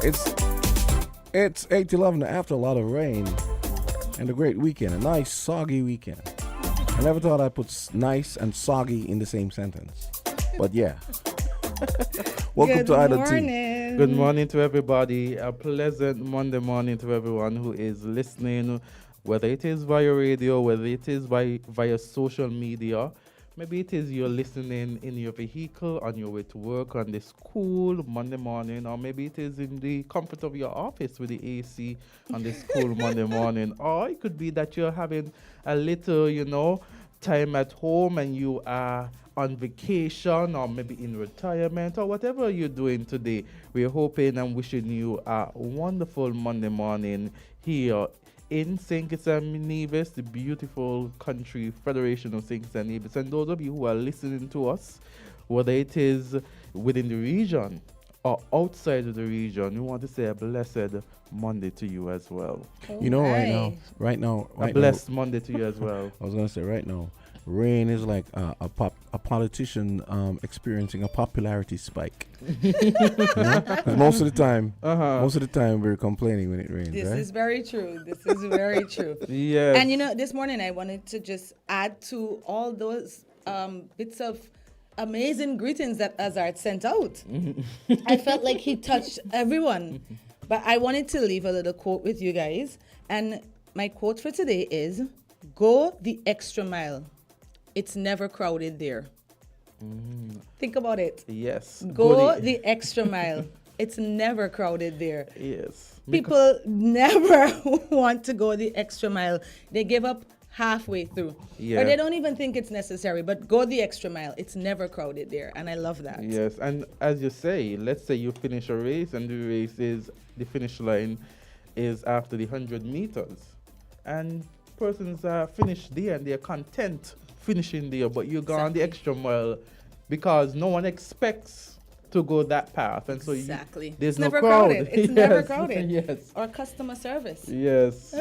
It's it's 8:11 after a lot of rain and a great weekend, a nice soggy weekend. I never thought I'd put nice and soggy in the same sentence, but yeah. Welcome to Ida T. Good morning to everybody. A pleasant Monday morning to everyone who is listening, whether it is via radio, whether it is via social media. Maybe it is you're listening in your vehicle on your way to work on this cool Monday morning, or maybe it is in the comfort of your office with the AC on this cool Monday morning. Or it could be that you're having a little, time at home and you are on vacation or maybe in retirement or whatever you're doing today. We're hoping and wishing you a wonderful Monday morning here in St. Kitts and Nevis, the beautiful country federation of St. Kitts and Nevis. And those of you who are listening to us, whether it is within the region or outside of the region, we want to say a blessed Monday to you as well. Right now, a blessed Monday to you as well. I was going to say right now, rain is like a politician experiencing a popularity spike. Most of the time we're complaining when it rains. This right? is very true. This is very true. Yes. And this morning I wanted to just add to all those bits of amazing greetings that Azard sent out. I felt like he touched everyone. But I wanted to leave a little quote with you guys. And my quote for today is, "Go the extra mile. It's never crowded there." Think about it. Yes. Go the extra mile. It's never crowded there. Yes. People never want to go the extra mile. They give up halfway through. Yeah. Or they don't even think it's necessary, but go the extra mile. It's never crowded there. And I love that. Yes. And as you say, let's say you finish a race and the finish line is after the 100 meters. And persons are finished there and they're content finishing there, but you go on the extra mile because no one expects to go that path, and so there's no never crowd. Crowded. It's never crowded. Yes. Or customer service. Yes.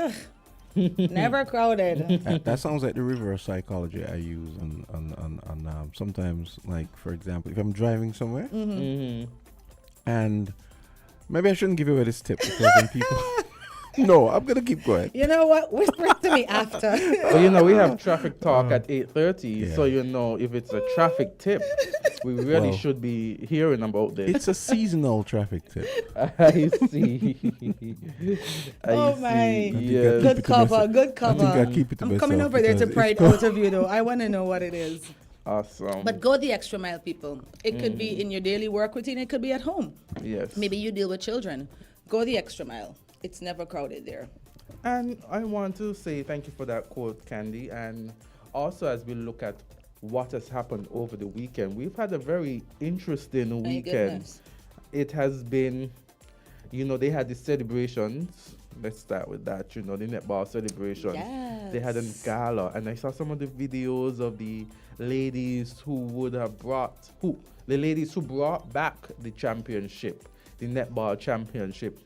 Never crowded. That sounds like the reverse psychology I use on sometimes, like for example, if I'm driving somewhere, and maybe I shouldn't give away this tip because when people. No, I'm gonna keep going. You know what? Whisper it to me after. Well, we have traffic talk at 8:30, so if it's a traffic tip, we really should be hearing about this. It's a seasonal traffic tip. I see. My! Yes. Good cover. Good cover. I think I keep it to I'm myself coming over there to because pry it out of you, though. I want to know what it is. Awesome. But go the extra mile, people. It could be in your daily work routine. It could be at home. Yes. Maybe you deal with children. Go the extra mile. It's never crowded there. And I want to say thank you for that quote, Candy. And also, as we look at what has happened over the weekend, we've had a very interesting weekend. Goodness. It has been, they had the celebrations. Let's start with that, the netball celebrations. Yes. They had a gala, and I saw some of the videos of the ladies who brought back the championship, the netball championship.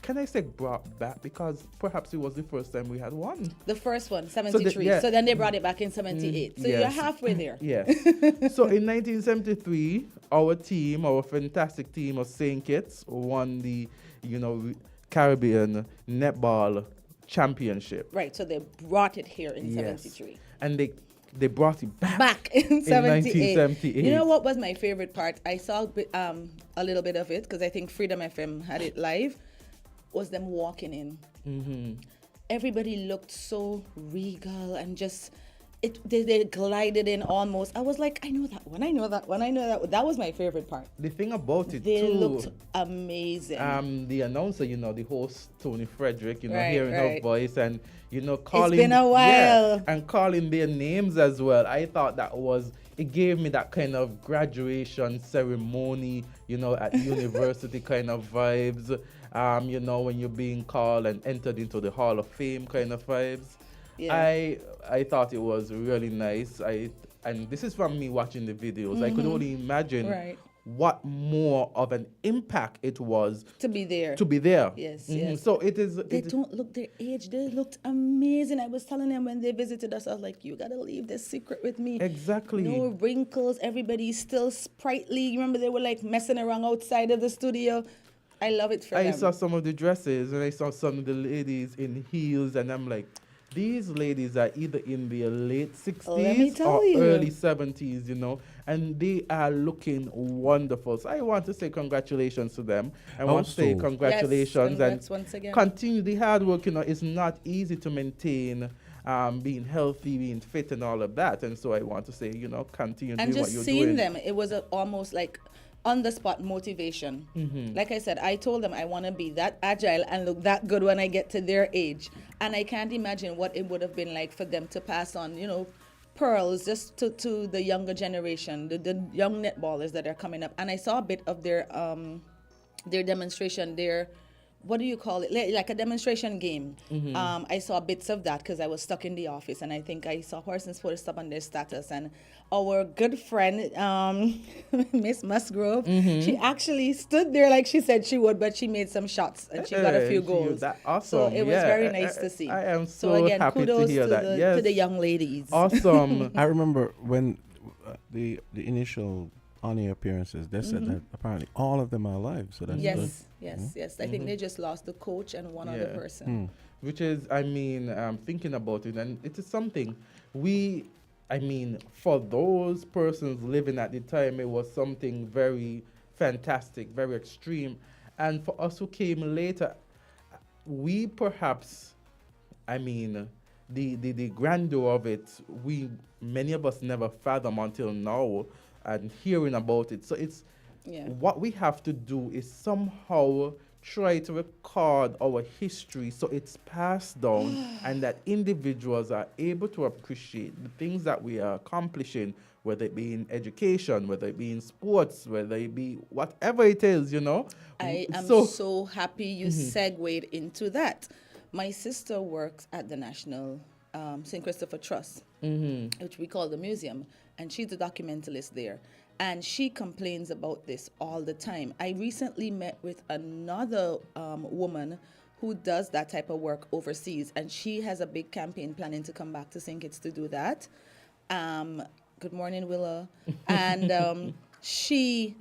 Can I say brought back? Because perhaps it was the first time we had one. The first one, 73. So then they brought it back in 78. So yes. you're halfway there. Yes. So in 1973, our fantastic team of St. Kitts won the, Caribbean Netball Championship. Right. So they brought it here in 73. And they brought it back in 78. 1978. You know what was my favorite part? I saw a little bit of it because I think Freedom FM had it live. Was them walking in. Mm-hmm. Everybody looked so regal and just they glided in almost. I was like, I know that one. That was my favorite part. The thing about it they too, looked amazing. The announcer, the host Tony Frederick, hearing her right. voice and calling. It's been a while. And calling their names as well. I thought it gave me that kind of graduation ceremony, at university kind of vibes. When you're being called and entered into the Hall of Fame kind of vibes. Yeah. I thought it was really nice. And this is from me watching the videos. I could only imagine what more of an impact it was to be there. Yes. So they don't look their age. They looked amazing. I was telling them when they visited us, I was like, you gotta leave this secret with me. Exactly. No wrinkles. Everybody's still sprightly. You remember they were like messing around outside of the studio. I love it for I them. saw some of the dresses and I saw some of the ladies in heels, and I'm like, these ladies are either in their late Let me 60s tell or early you. 70s, and they are looking wonderful. So I want to say congratulations to them. I want to say Also, Yes, congratulations and congrats once again. continue the hard work. It's not easy to maintain being healthy, being fit, and all of that. And so I want to say, continue And doing what just you're seeing doing. them, it was almost like on the spot motivation. Like I said, I told them I want to be that agile and look that good when I get to their age. And I can't imagine what it would have been like for them to pass on, pearls just to the younger generation, the young netballers that are coming up. And I saw a bit of their demonstration, their what do you call it? Like a demonstration game. I saw bits of that because I was stuck in the office, and I think I saw persons post up on their status. And our good friend, Miss Musgrove, she actually stood there like she said she would, but she made some shots and she got a few goals. That So awesome. it was Yeah, very nice to see. I am So so again, happy to kudos hear that. to Yes. the young ladies. Awesome. I remember when the initial on-air appearances, they said that apparently all of them are alive. So that's good. Yes. I think they just lost the coach and one other Yeah. person. Which is, thinking about it, and it is something for those persons living at the time, it was something very fantastic, very extreme. And for us who came later, we perhaps, the grandeur of it, many of us never fathom until now and hearing about it. So it's, Yeah. what we have to do is somehow try to record our history so it's passed down and that individuals are able to appreciate the things that we are accomplishing, whether it be in education, whether it be in sports, whether it be whatever it is, I am So, so happy you segued into that. My sister works at the National St. Christopher Trust, which we call the museum, and she's a documentalist there. And she complains about this all the time. I recently met with another woman who does that type of work overseas, and she has a big campaign planning to come back to St. Kitts to do that. Good morning, Willa. And she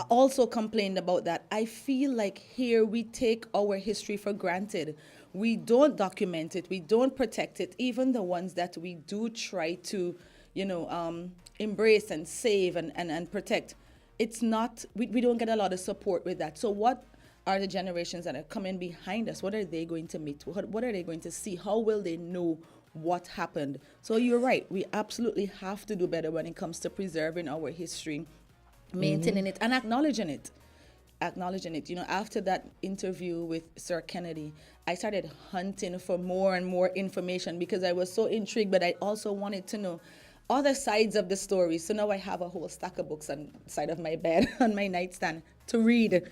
also complained about that. I feel like here we take our history for granted. We don't document it. We don't protect it. Even the ones that we do try to, embrace and save and protect. It's not, we don't get a lot of support with that. So what are the generations that are coming behind us? What are they going to meet? What are they going to see? How will they know what happened? So you're right. We absolutely have to do better when it comes to preserving our history, maintaining it, and acknowledging it. After that interview with Sir Kennedy, I started hunting for more and more information because I was so intrigued, but I also wanted to know other sides of the story. So now I have a whole stack of books on the side of my bed on my nightstand to read.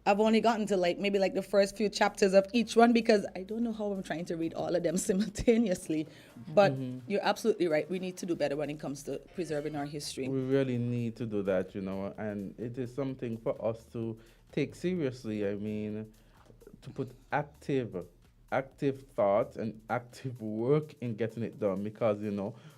I've only gotten to maybe the first few chapters of each one because I don't know how I'm trying to read all of them simultaneously. But you're absolutely right. We need to do better when it comes to preserving our history. we really need to do that, and it is something for us to take seriously. To put active thought and active work in getting it done, because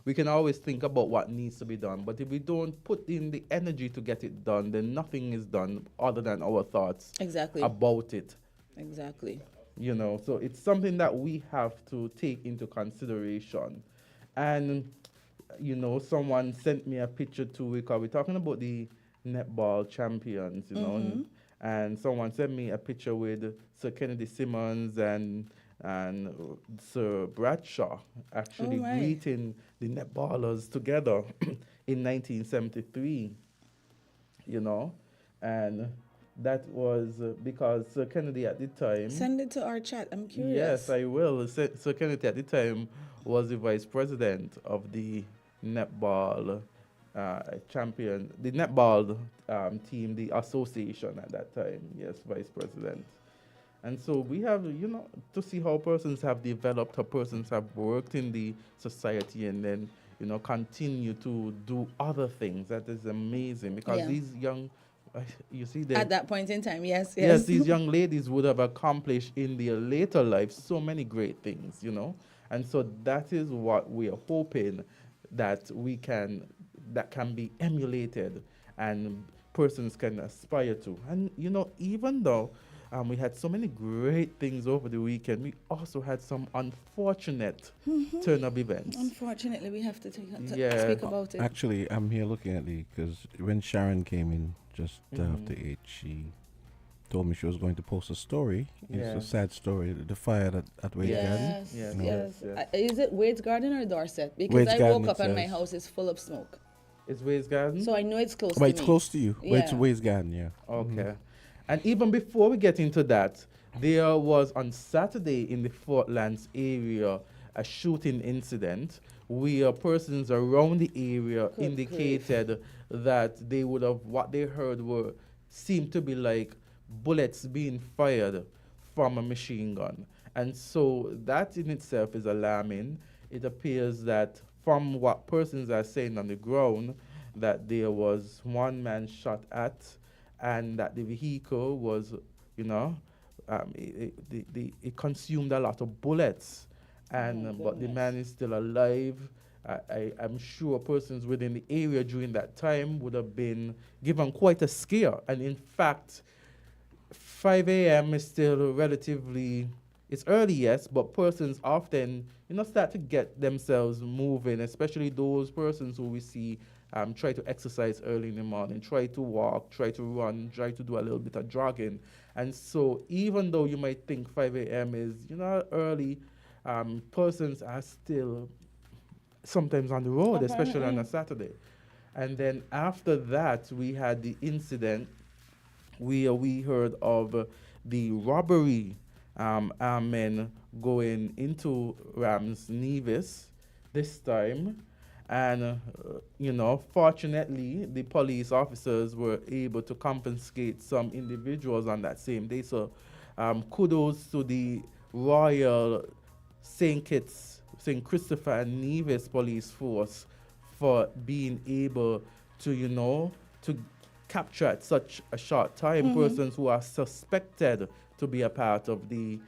we can always think about what needs to be done, but if we don't put in the energy to get it done, then nothing is done other than our thoughts Exactly. about it. Exactly. So it's something that we have to take into consideration. And someone sent me a picture 2 weeks ago. We're talking about the netball champions, and someone sent me a picture with Sir Kennedy Simmons and Sir Bradshaw actually Oh, right. greeting the netballers together in 1973, and that was because Sir Kennedy at the time. Send it to our chat. I'm curious. Yes, I will. Sir Kennedy at the time was the vice president of the netball the netball team, the association at that time. Yes, vice president. And so we have, to see how persons have developed, how persons have worked in the society, and then, continue to do other things. That is amazing, because Yeah. these young, you see, At that point in time, yes. yes, these young ladies would have accomplished in their later lives so many great things, And so that is what we are hoping that that can be emulated and persons can aspire to. And, even though We had so many great things over the weekend. We also had some unfortunate turn of events. Unfortunately, we have to Yeah. speak about it. Actually, I'm here looking at because when Sharon came in just after 8, she told me she was going to post a story. Yeah. It's a sad story. The fire at Wade's Garden. Yes, Yes, yes. yes. Is it Wade's Garden or Dorset? Because Wade's I Garden, woke up it and my says. house is full of smoke. It's Ways Garden? So I know it's close But to it's me. close to you. But it's Yeah. Wade's Garden, yeah. Okay. And even before we get into that, there was on Saturday in the Fort Lance area a shooting incident where persons around the area Good indicated that they would have what they heard were seemed to be like bullets being fired from a machine gun. And so that in itself is alarming. It appears that from what persons are saying on the ground, that there was one man shot at, and that the vehicle was, it consumed a lot of bullets, and Oh, but the goodness. man is still alive. I'm sure persons within the area during that time would have been given quite a scare, and in fact, 5 a.m. is still relatively, it's early, yes, but persons often, start to get themselves moving, especially those persons who we see try to exercise early in the morning, try to walk, try to run, try to do a little bit of jogging. And so even though you might think 5 a.m. is, early, persons are still sometimes on the road, especially on a Saturday. And then after that, we had the incident where we heard of the robbery men going into Rams Nevis this time. And, fortunately, the police officers were able to confiscate some individuals on that same day. So kudos to the Royal St. Christopher and Nevis Police Force for being able to, to capture at such a short time persons who are suspected to be a part of the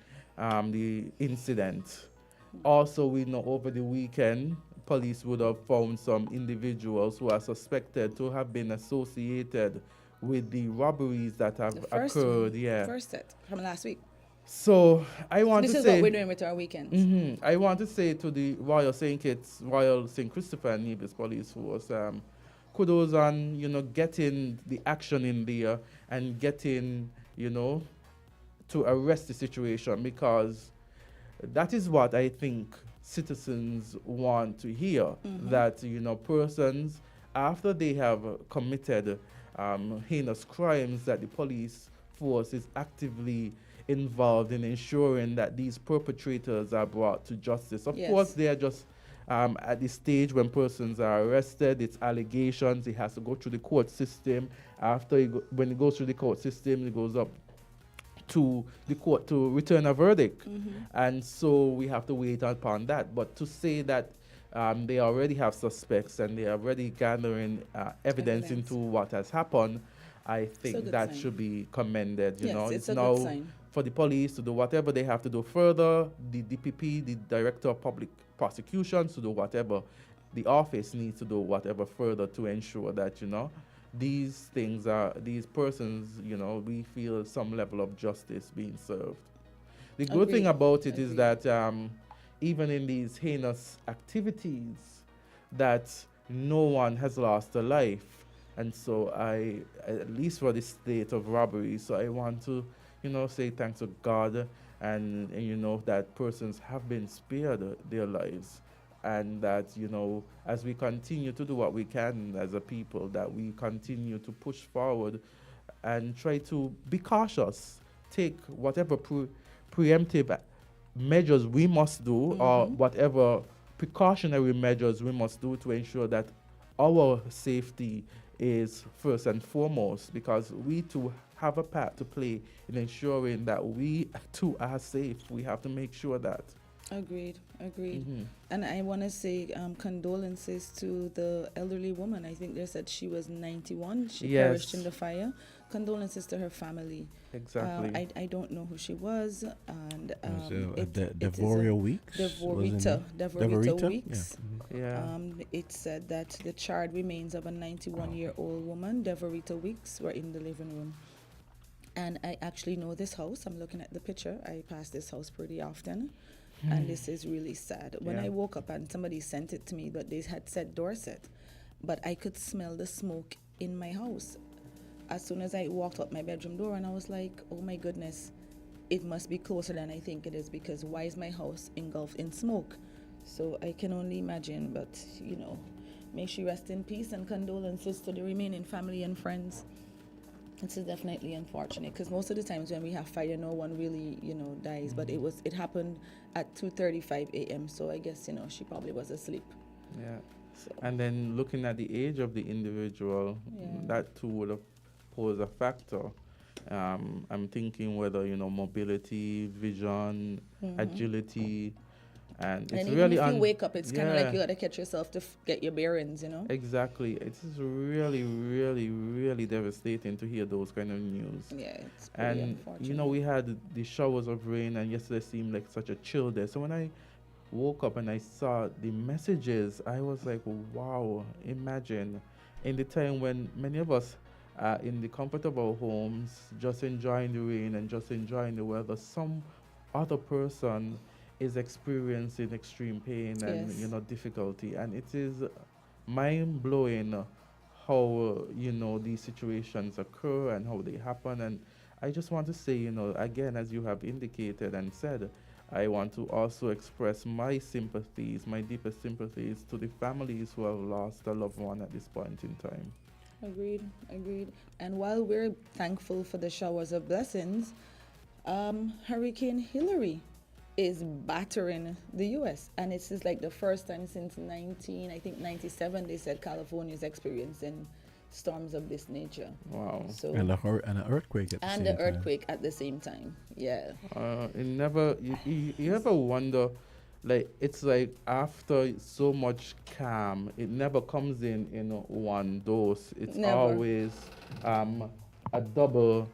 incident. Also, we know over the weekend, police would have found some individuals who are suspected to have been associated with the robberies that have The first occurred. one, Yeah. First set from last week. So I want This to is say, what we're doing with our weekends. I want to say to the Royal St. Christopher and Nevis Police Force, kudos on getting the action in there and getting to arrest the situation, because that is what I think citizens want to hear, that persons after they have committed heinous crimes, that the police force is actively involved in ensuring that these perpetrators are brought to justice. Of Yes. course, they are just at the stage when persons are arrested, it's allegations, it has to go through the court system. After when it goes through the court system, it goes up to the court to return a verdict. And so we have to wait upon that. But to say that they already have suspects and they are already gathering evidence Evidence. into what has happened, I a think good that sign. should be commended. Yes, it's a now good sign. for the police to do whatever they have to do further, the DPP, the Director of Public Prosecutions, to do whatever the office needs to do, whatever further to ensure that, these persons, we feel some level of justice being served. The good thing Agreed. about it is Agreed. that even in these heinous activities, that no one has lost a life. And so at least for the state of robbery, so I want to, say thanks to God and that persons have been spared their lives. And that, as we continue to do what we can as a people, that we continue to push forward and try to be cautious, take whatever preemptive measures we must do, or whatever precautionary measures we must do to ensure that our safety is first and foremost, because we too have a part to play in ensuring that we too are safe. We have to make sure that. Agreed. And I want to say condolences to the elderly woman. I think they said she was 91. She Yes. perished in the fire. Condolences to her family. Exactly. I don't know who she was. And Devoria Weeks? Devorita Weeks. Yeah. It said that the charred remains of a 91-year-old woman, Devorita Weeks, were in the living room. And I actually know this house. I'm looking at the picture. I pass this house pretty often. And this is really sad. When I woke up and somebody sent it to me, but they had said Dorset, but I could smell the smoke in my house as soon as I walked out my bedroom door, and I was like, oh my goodness, it must be closer than I think it is, because why is my house engulfed in smoke? So I can only imagine, but you know, may she rest in peace, and condolences to the remaining family and friends. This is definitely unfortunate, because most of the times when we have fire, no one really, you know, dies. But it happened at 2:35 a.m. So I guess, you know, she probably was asleep. Yeah. So. And then looking at the age of the individual, that too would have posed a factor. I'm thinking whether, you know, mobility, vision, agility, and it's even really if you wake up, it's kind of yeah. like you got to catch yourself to get your bearings, you know? Exactly. It is really, really, really devastating to hear those kind of news. Yeah, it's pretty unfortunate. You know, we had the showers of rain, and yesterday seemed like such a chill day. So when I woke up and I saw the messages, I was like, wow, imagine in the time when many of us are in the comfort of our homes, just enjoying the rain and just enjoying the weather, some other person is experiencing extreme pain and, you know, difficulty. And it is mind-blowing how, you know, these situations occur and how they happen. And I just want to say, you know, again, as you have indicated and said, I want to also express my sympathies, my deepest sympathies to the families who have lost a loved one at this point in time. Agreed. And while we're thankful for the showers of blessings, Hurricane Hillary is battering the U.S. And it's just like the first time since 97, they said California is experiencing storms of this nature. Wow. So and an earthquake at the same time. And the earthquake at the same time. Yeah. You ever wonder, like, it's like after so much calm, it never comes in one dose. It's never. Always a double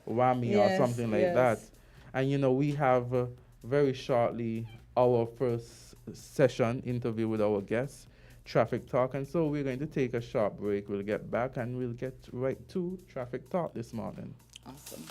whammy or something like that. And, you know, we have very shortly our first session interview with our guests, Traffic Talk. And so we're going to take a short break. We'll get back and we'll get right to Traffic Talk this morning. Awesome.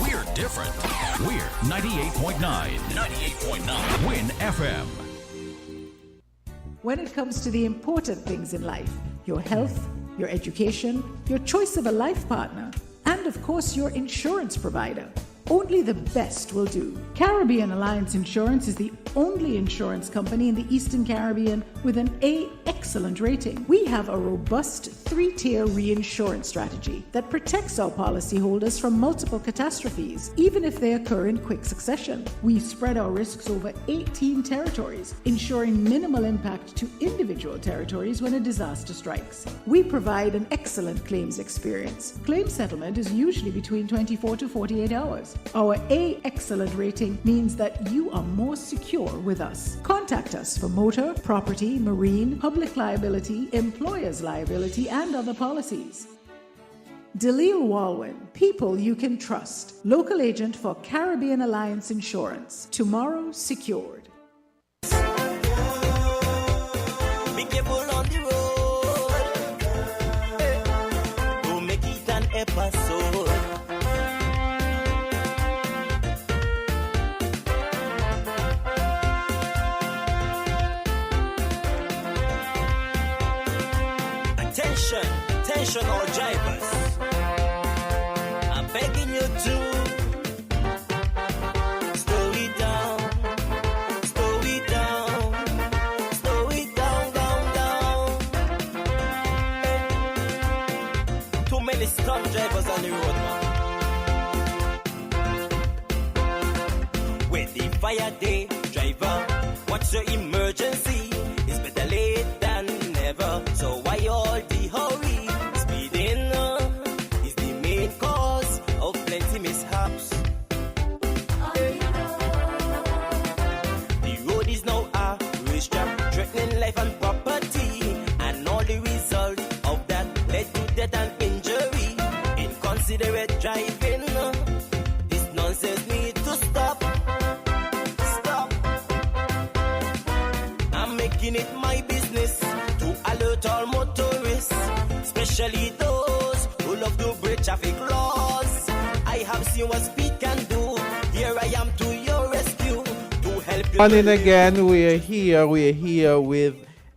We're different. We're 98.9. 98.9. Win FM. When it comes to the important things in life, your health, your education, your choice of a life partner, and of course your insurance provider, only the best will do. Caribbean Alliance Insurance is the only insurance company in the Eastern Caribbean with an A excellent rating. We have a robust 3-tier reinsurance strategy that protects our policyholders from multiple catastrophes, even if they occur in quick succession. We spread our risks over 18 territories, ensuring minimal impact to individual territories when a disaster strikes. We provide an excellent claims experience. Claim settlement is usually between 24 to 48 hours. Our A excellent rating means that you are more secure with us. Contact us for motor, property, marine, public liability, employer's liability, and other policies. Dalil Walwyn, people you can trust. Local agent for Caribbean Alliance Insurance. Tomorrow secured. Be careful on the road. Don't make it an episode. Attention all drivers, I'm begging you to slow it down, down. Too many stunt drivers on the road, man. With the fire day, driver, what's your emergency? It's better late than never, so why all the hurry? Life and property, and all the result of that led to death and injury. considerate driving. This nonsense need to stop. Stop. I'm making it my business to alert all motorists, especially those who love to break traffic laws. I have seen what speed can do. Here I am to your rescue to help you. And then again, we're here with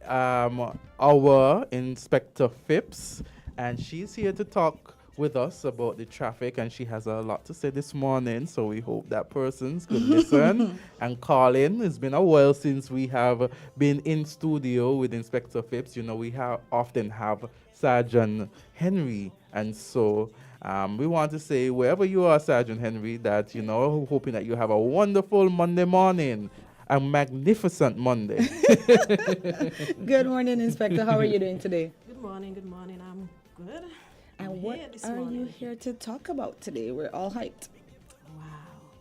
our Inspector Phipps, and she's here to talk with us about the traffic, and she has a lot to say this morning, so we hope that persons could listen and call in. It's been a while since we have been in studio with Inspector Phipps. You know, we often have Sergeant Henry, and so we want to say, wherever you are, Sergeant Henry, that, you know, hoping that you have a wonderful Monday morning, a magnificent Monday. Good morning, Inspector. How are you doing today? Good morning. I'm good. And what are you here to talk about today? We're all hyped. Wow.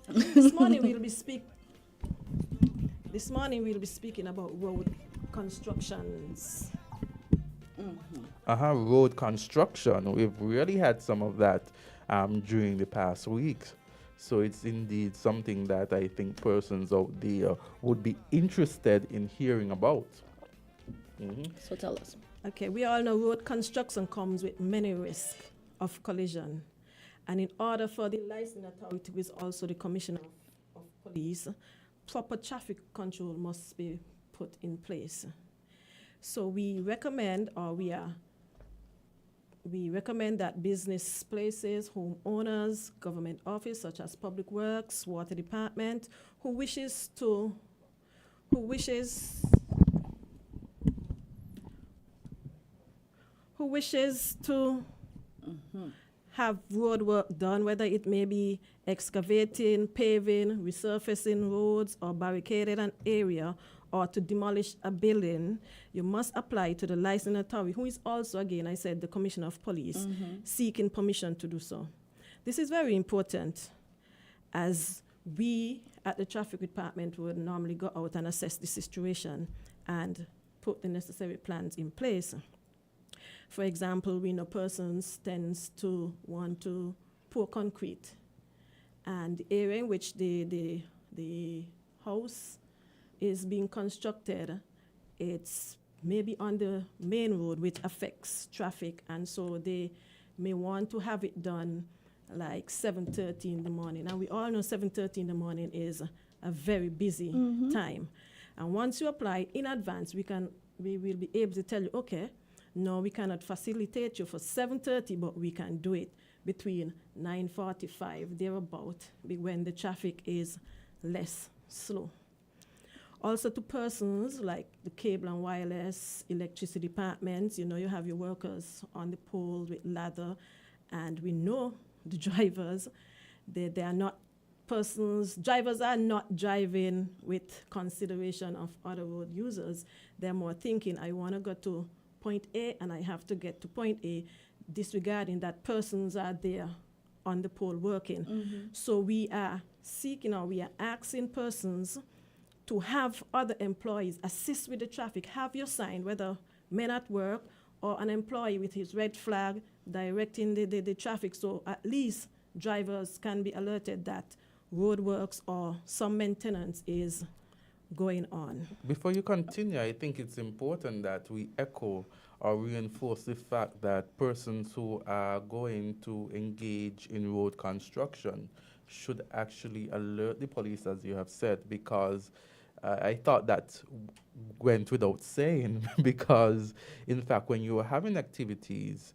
This morning we'll be speaking about road constructions. Road construction. We've really had some of that during the past weeks. So it's indeed something that I think persons out there would be interested in hearing about. So tell us. Okay, we all know road construction comes with many risks of collision. And in order for the licensing authority, which is also the commissioner of police, proper traffic control must be put in place. So we recommend that business places, homeowners, government office such as Public Works, Water Department, who wishes to have road work done, whether it may be excavating, paving, resurfacing roads, or barricading an area, or to demolish a building, you must apply to the licensing authority, who is also, again, I said, the Commissioner of Police, seeking permission to do so. This is very important, as we at the Traffic Department would normally go out and assess the situation and put the necessary plans in place. For example, we know persons tends to want to pour concrete, and the area in which the house is being constructed, it's maybe on the main road, which affects traffic, and so they may want to have it done like 7:30 in the morning. And we all know 7:30 in the morning is a very busy time. And once you apply in advance, we will be able to tell you, okay, no, we cannot facilitate you for 7:30, but we can do it between 9:45, thereabout, when the traffic is less slow. Also to persons like the cable and wireless, electricity departments, you know, you have your workers on the pole with ladder, and we know the drivers, drivers are not driving with consideration of other road users. They're more thinking, I want to go to point A and I have to get to point A, disregarding that persons are there on the pole working. So we are asking persons to have other employees assist with the traffic. Have your sign, whether men at work or an employee with his red flag directing the traffic, so at least drivers can be alerted that roadworks or some maintenance is going on. Before you continue, I think it's important that we echo or reinforce the fact that persons who are going to engage in road construction should actually alert the police, as you have said, because I thought that went without saying, because in fact, when you are having activities,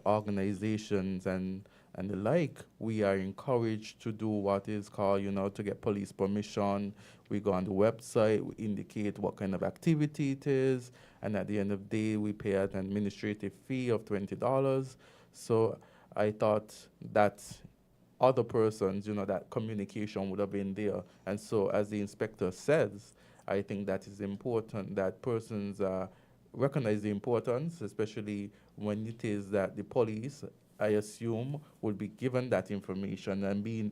organizations and the like, we are encouraged to do what is called, to get police permission. We go on the website, we indicate what kind of activity it is, and at the end of the day, we pay an administrative fee of $20. So I thought that other persons, that communication would have been there. And so as the inspector says, I think that is important that persons recognize the importance, especially when it is that the police, I assume, will be given that information and be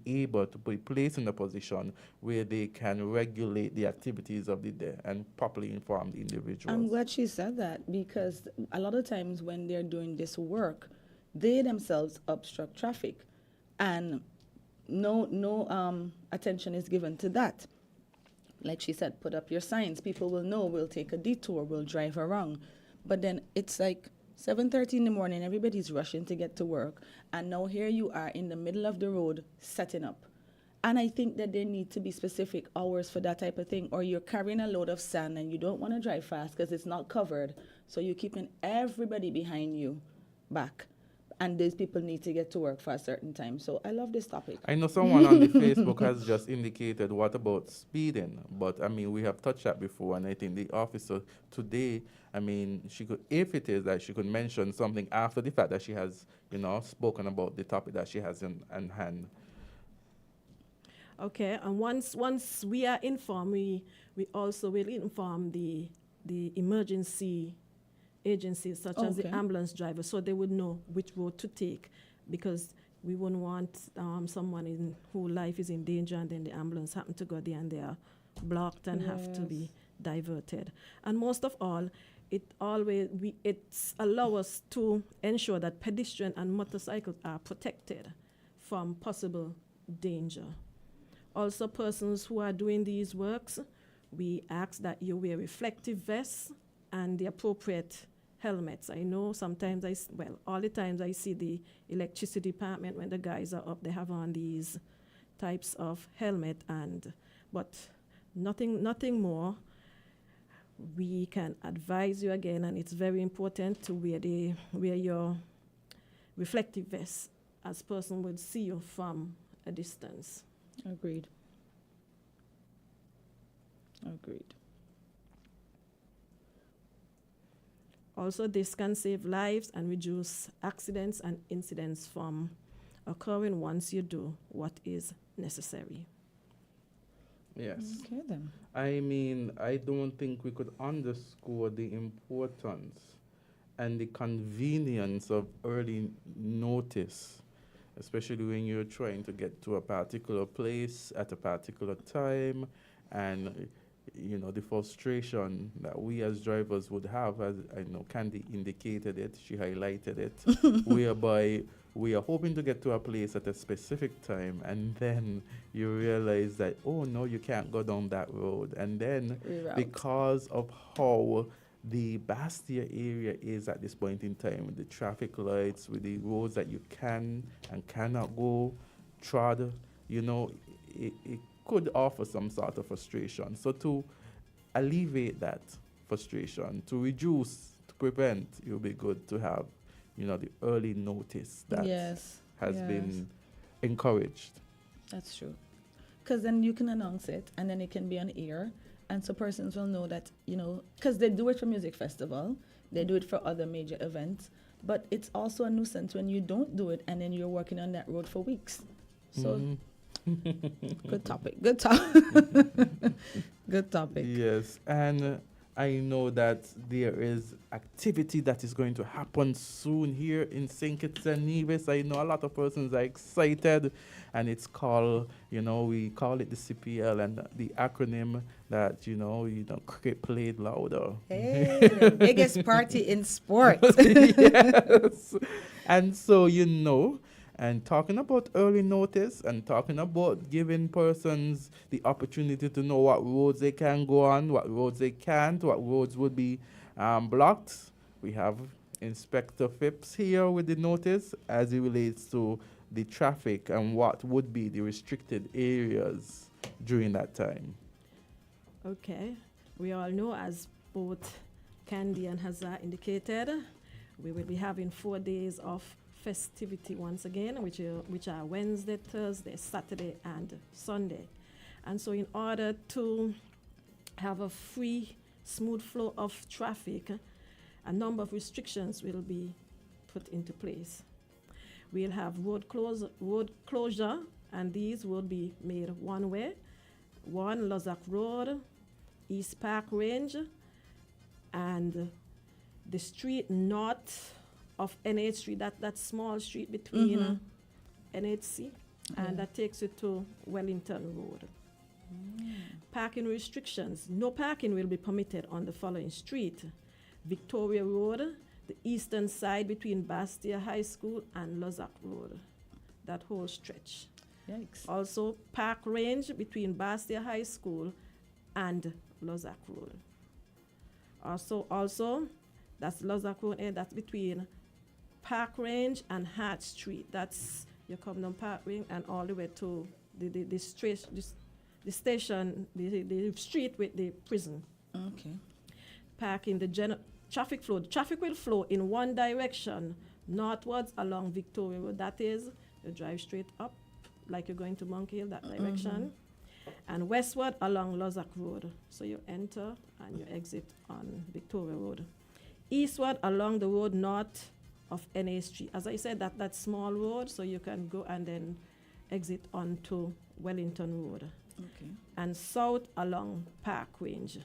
able to be placed in a position where they can regulate the activities of the day and properly inform the individuals. I'm glad she said that, because a lot of times when they're doing this work, they themselves obstruct traffic, and no attention is given to that. Like she said, put up your signs. People will know. We'll take a detour. We'll drive around. But then it's like 7:30 in the morning. Everybody's rushing to get to work, and now here you are in the middle of the road setting up. And I think that there need to be specific hours for that type of thing. Or you're carrying a load of sand and you don't want to drive fast because it's not covered. So you're keeping everybody behind you back. And these people need to get to work for a certain time. So I love this topic. I know someone on the Facebook has just indicated what about speeding, but I mean we have touched that before, and I think the officer today, I mean she could, if it is that she could mention something after the fact that she has, spoken about the topic that she has in hand. Okay, and once we are informed, we also will inform the emergency agencies such as the ambulance driver, so they would know which road to take, because we wouldn't want someone whose life is in danger and then the ambulance happen to go there and they are blocked and have to be diverted. And most of all, it's allow us to ensure that pedestrians and motorcycles are protected from possible danger. Also, persons who are doing these works, we ask that you wear reflective vests and the appropriate helmets. I know sometimes all the times I see the electricity department when the guys are up, they have on these types of helmet, but nothing more. We can advise you again, and it's very important to wear your reflective vest, as person would see you from a distance. Agreed. Also, this can save lives and reduce accidents and incidents from occurring once you do what is necessary. Yes. Okay, then. I mean, I don't think we could underscore the importance and the convenience of early notice, especially when you're trying to get to a particular place at a particular time, and the frustration that we as drivers would have, as I know Candy indicated it, she highlighted it, whereby we are hoping to get to a place at a specific time, and then you realize that, oh no, you can't go down that road. And then because of how the Bastia area is at this point in time, with the traffic lights, with the roads that you can and cannot go, trod, it could offer some sort of frustration. So to alleviate that frustration, to reduce, to prevent, it would be good to have, the early notice that has been encouraged. That's true. Because then you can announce it, and then it can be on air, and so persons will know that, because they do it for music festival, they do it for other major events, but it's also a nuisance when you don't do it, and then you're working on that road for weeks. So, good topic. Good topic. Yes, and I know that there is activity that is going to happen soon here in St. Kitts and Nevis. I know a lot of persons are excited, and it's called, we call it the CPL, and the acronym that, cricket played louder. Hey, the biggest party in sport. Yes. And so, and talking about early notice and talking about giving persons the opportunity to know what roads they can go on, what roads they can't, what roads would be blocked. We have Inspector Phipps here with the notice as it relates to the traffic and what would be the restricted areas during that time. Okay. We all know, as both Candy and Azard indicated, we will be having 4 days of festivity once again, which are Wednesday, Thursday, Saturday, and Sunday. And so in order to have a free, smooth flow of traffic, a number of restrictions will be put into place. We'll have road closure, and these will be made one way. 1 Lozak Road, East Park Range, and the street north of NH Street, that small street between NHC, and that takes you to Wellington Road. Parking restrictions. No parking will be permitted on the following street: Victoria Road, the eastern side between Bastia High School and Lozak Road, that whole stretch. Yikes. Also, Park Range between Bastia High School and Lozak Road. Also, that's Lozak Road, and that's between Park Range and Hart Street. That's, you come down Park Range and all the way to the street with the prison. Okay. Parking the traffic flow. The traffic will flow in one direction, northwards along Victoria Road. That is, you drive straight up, like you're going to Monkey Hill, that direction, and westward along Lozak Road. So you enter and you exit on Victoria Road. Eastward along the road north of NA Street. As I said, that small road, so you can go and then exit onto Wellington Road. Okay. And south along Park Range.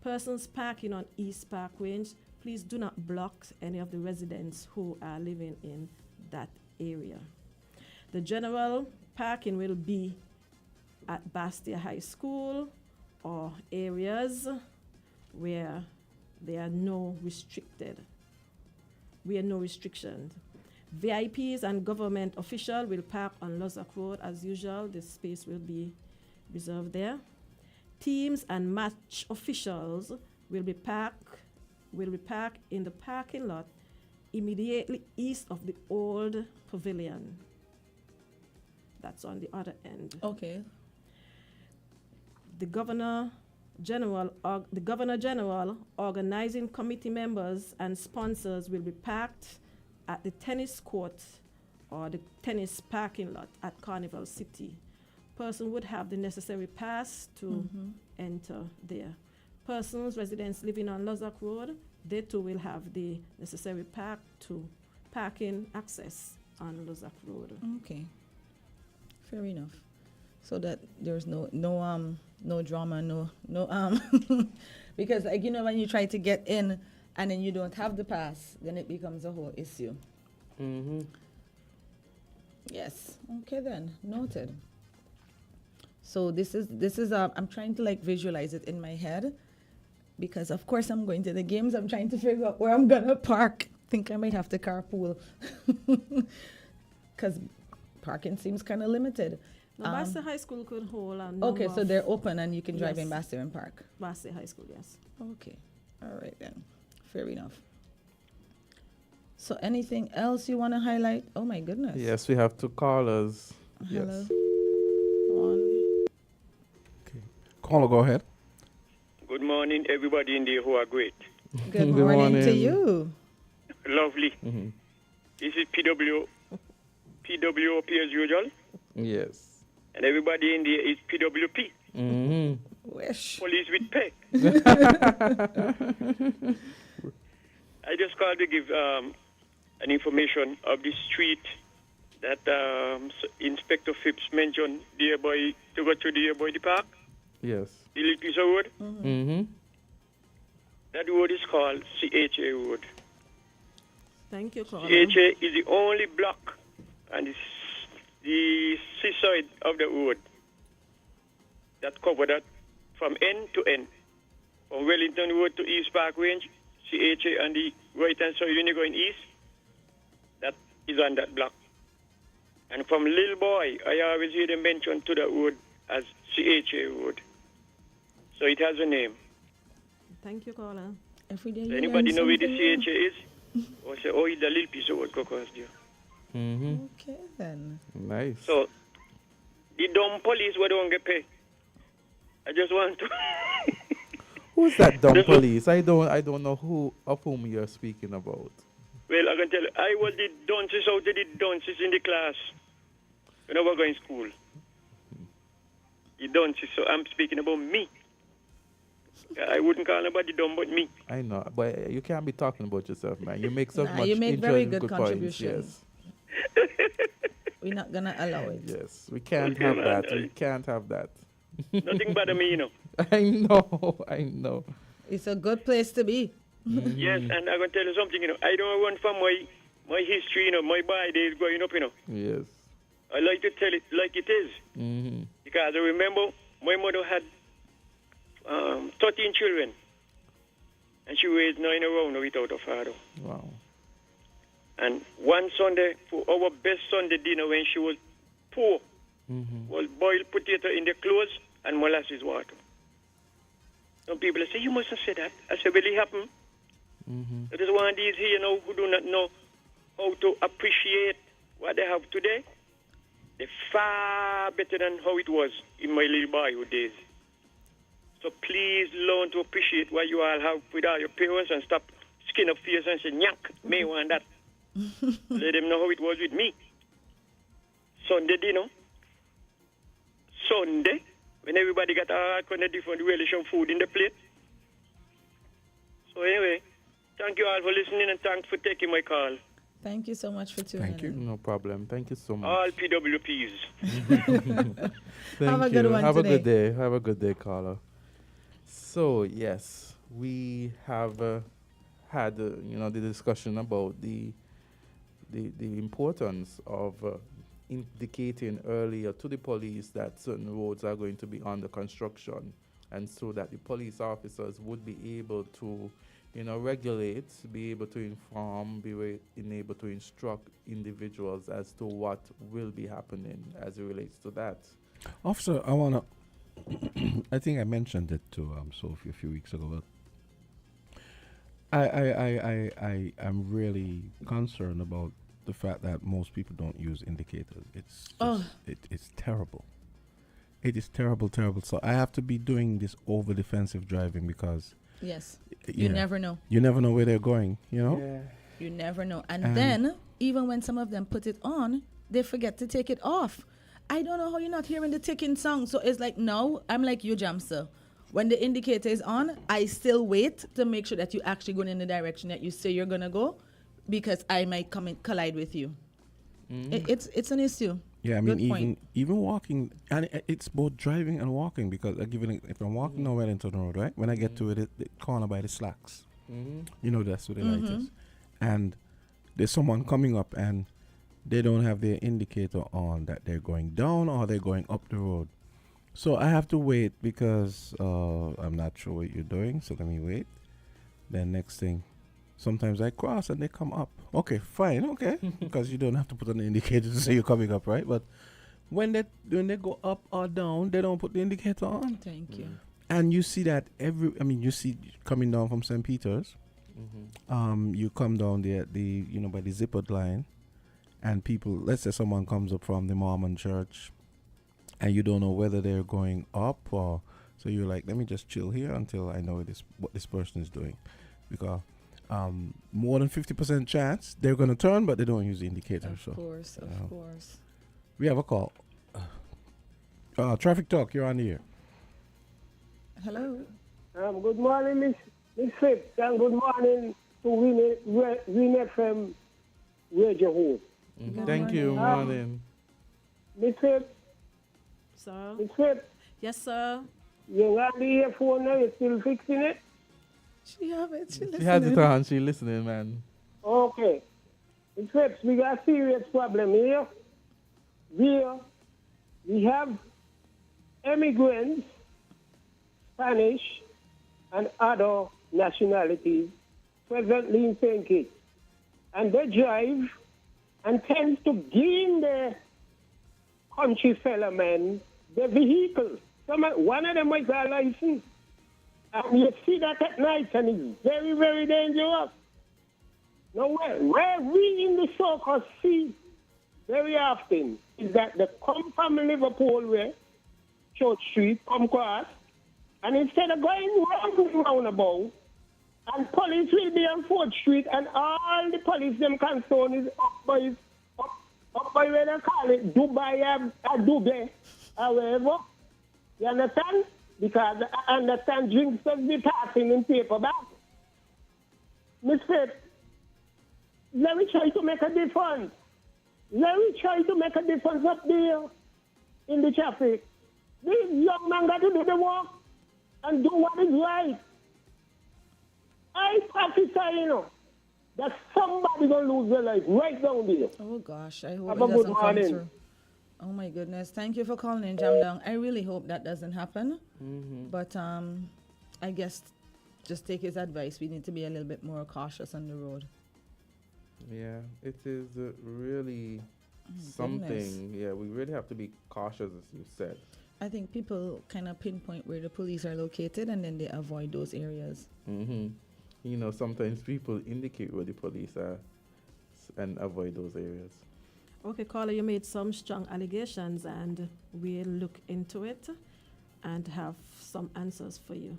Persons parking on East Park Range, please do not block any of the residents who are living in that area. The general parking will be at Bastia High School or areas where there are no restrictions. VIPs and government officials will park on Lozak Road as usual. The space will be reserved there. Teams and match officials will be parked in the parking lot immediately east of the old pavilion. That's on the other end. Okay. The Governor General, organizing committee members and sponsors will be parked at the tennis court or the tennis parking lot at Carnival City. Person would have the necessary pass to enter there. Persons, residents living on Lozak Road, they too will have the necessary parking access on Lozak Road. Okay. Fair enough. So that there's no drama, no because like when you try to get in and then you don't have the pass, then it becomes a whole issue. Yes. Okay then. Noted. So this is I'm trying to like visualize it in my head because of course I'm going to the games. I'm trying to figure out where I'm gonna park. Think I might have to carpool because parking seems kind of limited. No, Bastia High School could hold a Okay, so they're open and you can drive in Yes. Bastia and park. Bastia High School, yes. Okay. All right then. Fair enough. So anything else you want to highlight? Oh my goodness. Yes, we have two callers. Hello. Yes. One. Caller, go ahead. Good morning, everybody in there who are great. Good Good morning to morning. you. Lovely. This is PWOP as usual. Yes. And everybody in there is PWP. Wish. Police with pay. I just called to give an information of the street that Inspector Phipps mentioned there by to go to the by the park, Yes. the little piece of road. That road is called CHA Road. Thank you, caller. CHA is the only block and the seaside of the road that cover that from end to end. From Wellington Road to East Park Range, CHA on the right hand side when you're going east, that is on that block. And from Little Boy, I always hear them mention to the road as CHA Road. So it has a name. Thank you, caller. Every day So you anybody learn know where the something new. CHA is? Or say, oh, it's a little piece of road across there. Okay then. Nice. So the dumb police who don't get paid. I just want to Who's that dumb police? I don't know whom you're speaking about. Well, I can tell you, I was the dunces out of the dunces in the class when I was going to school. The dunces, so I'm speaking about me. I wouldn't call nobody dumb but me. I know, but you can't be talking about yourself, man. You make so much you make very interesting good points. contributions. Yes. We're not gonna allow it. Yes. We can't Okay, have man. that. We can't have that. Nothing bother me, you know. I know. It's a good place to be. Yes, and I'm going to tell you something, you know. I don't run from my history, you know, my body days growing up, you know. Yes. I like to tell it like it is. Because I remember my mother had 13 children. And she raised 9 around without a father. Wow. And one Sunday, for our best Sunday dinner when she was poor, was boiled potato in the clothes and molasses water. Some people say, you mustn't say that. I said, will it happen? It is one of these here now who do not know how to appreciate what they have today. They're far better than how it was in my little boyhood days. So please learn to appreciate what you all have with all your parents and stop skin up face and say, nyak, may want that. Let them know how it was with me. Sunday dinner. Sunday, when everybody got all kind of different relish of food in the plate. So anyway, thank you all for listening and thanks for taking my call. Thank you so much for tuning Thank you. in. No problem. Thank you so much. All PWPs. Thank Have a good you. one Have today. a good day. Have a good day, caller. So yes, we have had the discussion about the importance of indicating earlier to the police that certain roads are going to be under construction, and so that the police officers would be able to regulate, be able to inform, able to instruct individuals as to what will be happening as it relates to that. Officer, I wanna. I think I mentioned it to Sophie a few weeks ago, but I'm really concerned about the fact that most people don't use indicators. It's just, it's terrible. It is terrible. So I have to be doing this over defensive driving because Yes. You never know. You never know where they're going, Yeah. You never know. And then, even when some of them put it on, they forget to take it off. I don't know how you're not hearing the ticking sound. So it's like, no, I'm like you, Jamster. When the indicator is on, I still wait to make sure that you're actually going in the direction that you say you're going to go, because I might come and collide with you. It's an issue. Yeah, I mean, Good point. even walking, and it's both driving and walking, because if I'm walking down Wellington Road, right, when I get to it, the corner by the slacks, that's where the light is, and there's someone coming up and they don't have their indicator on that they're going down or they're going up the road. So I have to wait because I'm not sure what you're doing, so let me wait. Then next thing, sometimes I cross and they come up. Okay, fine, okay. Because you don't have to put on the indicator to say you're coming up, right? But when they go up or down, they don't put the indicator on. Thank you. And you see that you see coming down from St. Peter's, you come down there at the by the zippered line, and people, let's say someone comes up from the Mormon church, and you don't know whether they're going up or, so you're like, let me just chill here until I know what this person is doing, because more than 50% chance they're going to turn, but they don't use the indicator. Of course. We have a call. Traffic Talk, you're on the air. Hello. Good morning, Miss Phipps, and good morning to Win FM radio host. Thank you, morning. Miss Phipps, Sir? Miss Phipps, Yes, sir. you got the earphone now, you still fixing it? She have it. She has it on. She listening, man. Okay. Miss Phipps, we got a serious problem here. We have immigrants, Spanish, and other nationalities presently in St. Kitts. And they drive and tend to gain the country fellow men the vehicle. One of them might have a license. And you see that at night, and it's very, very dangerous. Now, where we in the so-called see very often is that they come from Liverpool way, Church Street, come across, and instead of going roundabout, and police will be on 4th Street, and all the police them concern is up by where they call it, Dubai, Dubai, or wherever. You understand? Because I understand drinks must be passing in paperback. Miss Phipps, let me try to make a difference. Let me try to make a difference up there in the traffic. This young man got to do the work and do what is right. I prophesy, that somebody gonna lose their life right down there. Oh gosh, I hope Have it a good doesn't come morning. through. Oh my goodness. Thank you for calling in, Jam Down. I really hope that doesn't happen. But I guess just take his advice. We need to be a little bit more cautious on the road. Yeah, it is really something. Goodness. Yeah, we really have to be cautious, as you said. I think people kind of pinpoint where the police are located and then they avoid those areas. Mm-hmm. You know, sometimes people indicate where the police are and avoid those areas. Okay, caller, you made some strong allegations, and we'll look into it and have some answers for you.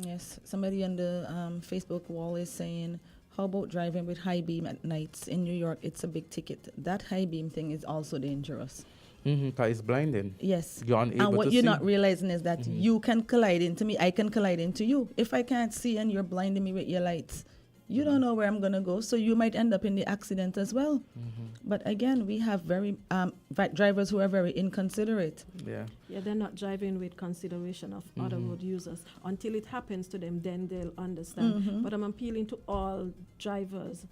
Yes, somebody on the Facebook wall is saying, how about driving with high beam at nights? In New York, it's a big ticket. That high beam thing is also dangerous. Because it's blinding. Yes. You're unable and what to you're see. not realizing is that you can collide into me, I can collide into you. If I can't see and you're blinding me with your lights, you don't know where I'm going to go, so you might end up in the accident as well. But again, we have very drivers who are very inconsiderate. Yeah. Yeah, they're not driving with consideration of other road users. Until it happens to them, then they'll understand. But I'm appealing to all drivers.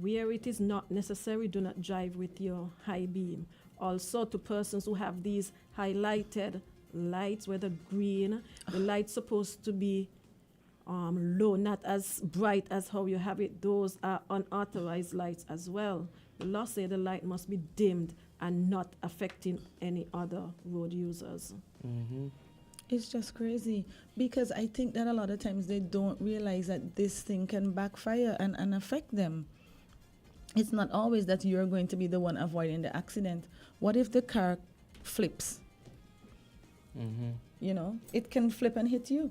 Where it is not necessary, do not drive with your high beam. Also to persons who have these highlighted lights, whether green, the light's supposed to be low, not as bright as how you have it. Those are unauthorized lights as well. The law says the light must be dimmed and not affecting any other road users. It's just crazy because I think that a lot of times they don't realize that this thing can backfire and affect them. It's not always that you're going to be the one avoiding the accident. What if the car flips? You know, it can flip and hit you.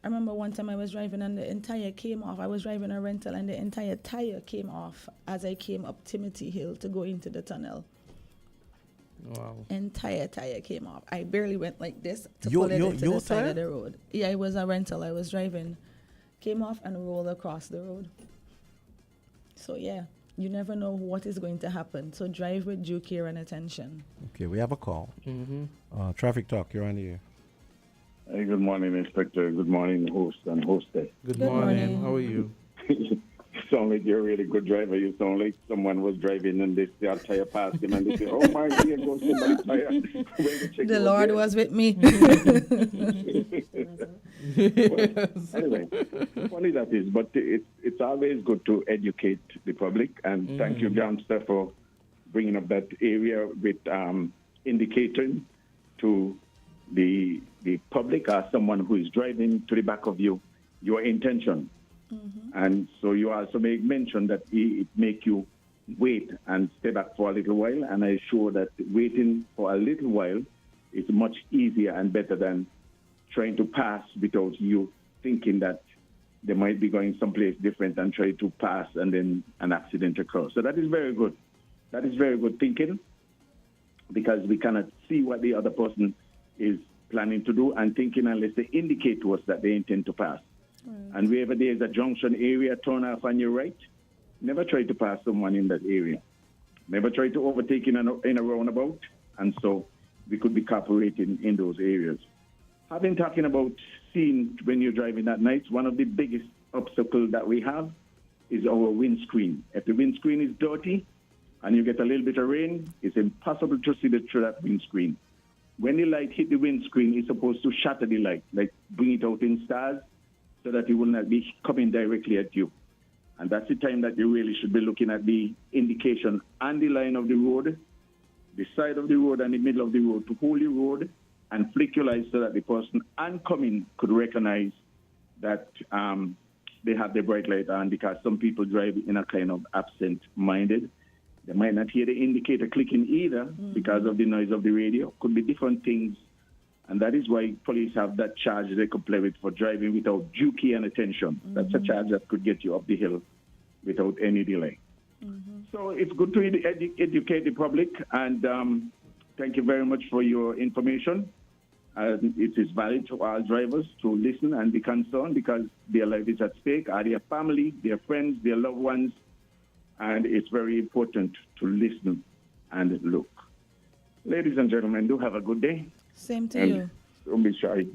I remember one time I was driving and the entire came off. I was driving a rental and the entire tire came off as I came up Timothy Hill to go into the tunnel. Wow. Entire tire came off. I barely went like this to Your- pull it your- into your the side tire? of the road. Yeah, it was a rental. I was driving. Came off and rolled across the road. So yeah, you never know what is going to happen. So drive with due care and attention. Okay, we have a call. Traffic Talk, you're on the air. Hey, good morning, Inspector. Good morning, host and hostess. Good Good morning. morning. How are you? You sound like you're a really good driver. You sound like someone was driving and their tire passed him and they say, oh my, here goes my tire. When they check The it out Lord there. was with me. Anyway, funny that is, but it's always good to educate the public. And thank you, Gamster, for bringing up that area with indicating to the public or someone who is driving to the back of you your intention. And so you also make mention that it make you wait and stay back for a little while. And I assure that waiting for a little while is much easier and better than trying to pass without you thinking that they might be going someplace different and try to pass and then an accident occurs. So that is very good. That is very good thinking because we cannot see what the other person is planning to do and thinking unless they indicate to us that they intend to pass. And wherever there is a junction area, turn off on your right. Never try to pass someone in that area. Never try to overtake in a roundabout. And so we could be cooperating in those areas. Having talking about seeing when you're driving at night, one of the biggest obstacles that we have is our windscreen. If the windscreen is dirty and you get a little bit of rain, it's impossible to see through that windscreen. When the light hit the windscreen, it's supposed to shatter the light, like bring it out in stars so that it will not be coming directly at you. And that's the time that you really should be looking at the indication on the line of the road, the side of the road and the middle of the road to hold the road and flick your lights so that the person oncoming could recognize that they have the bright light on, because some people drive in a kind of absent-minded. They might not hear the indicator clicking either because of the noise of the radio. Could be different things. And that is why police have that charge they could play with for driving without due care and attention. That's a charge that could get you up the hill without any delay. So it's good to educate the public, and thank you very much for your information. It is valid to all drivers to listen and be concerned because their life is at stake, or their family, their friends, their loved ones, and it's very important to listen and look. Ladies and gentlemen, do have a good day. Same to And you. don't be shy.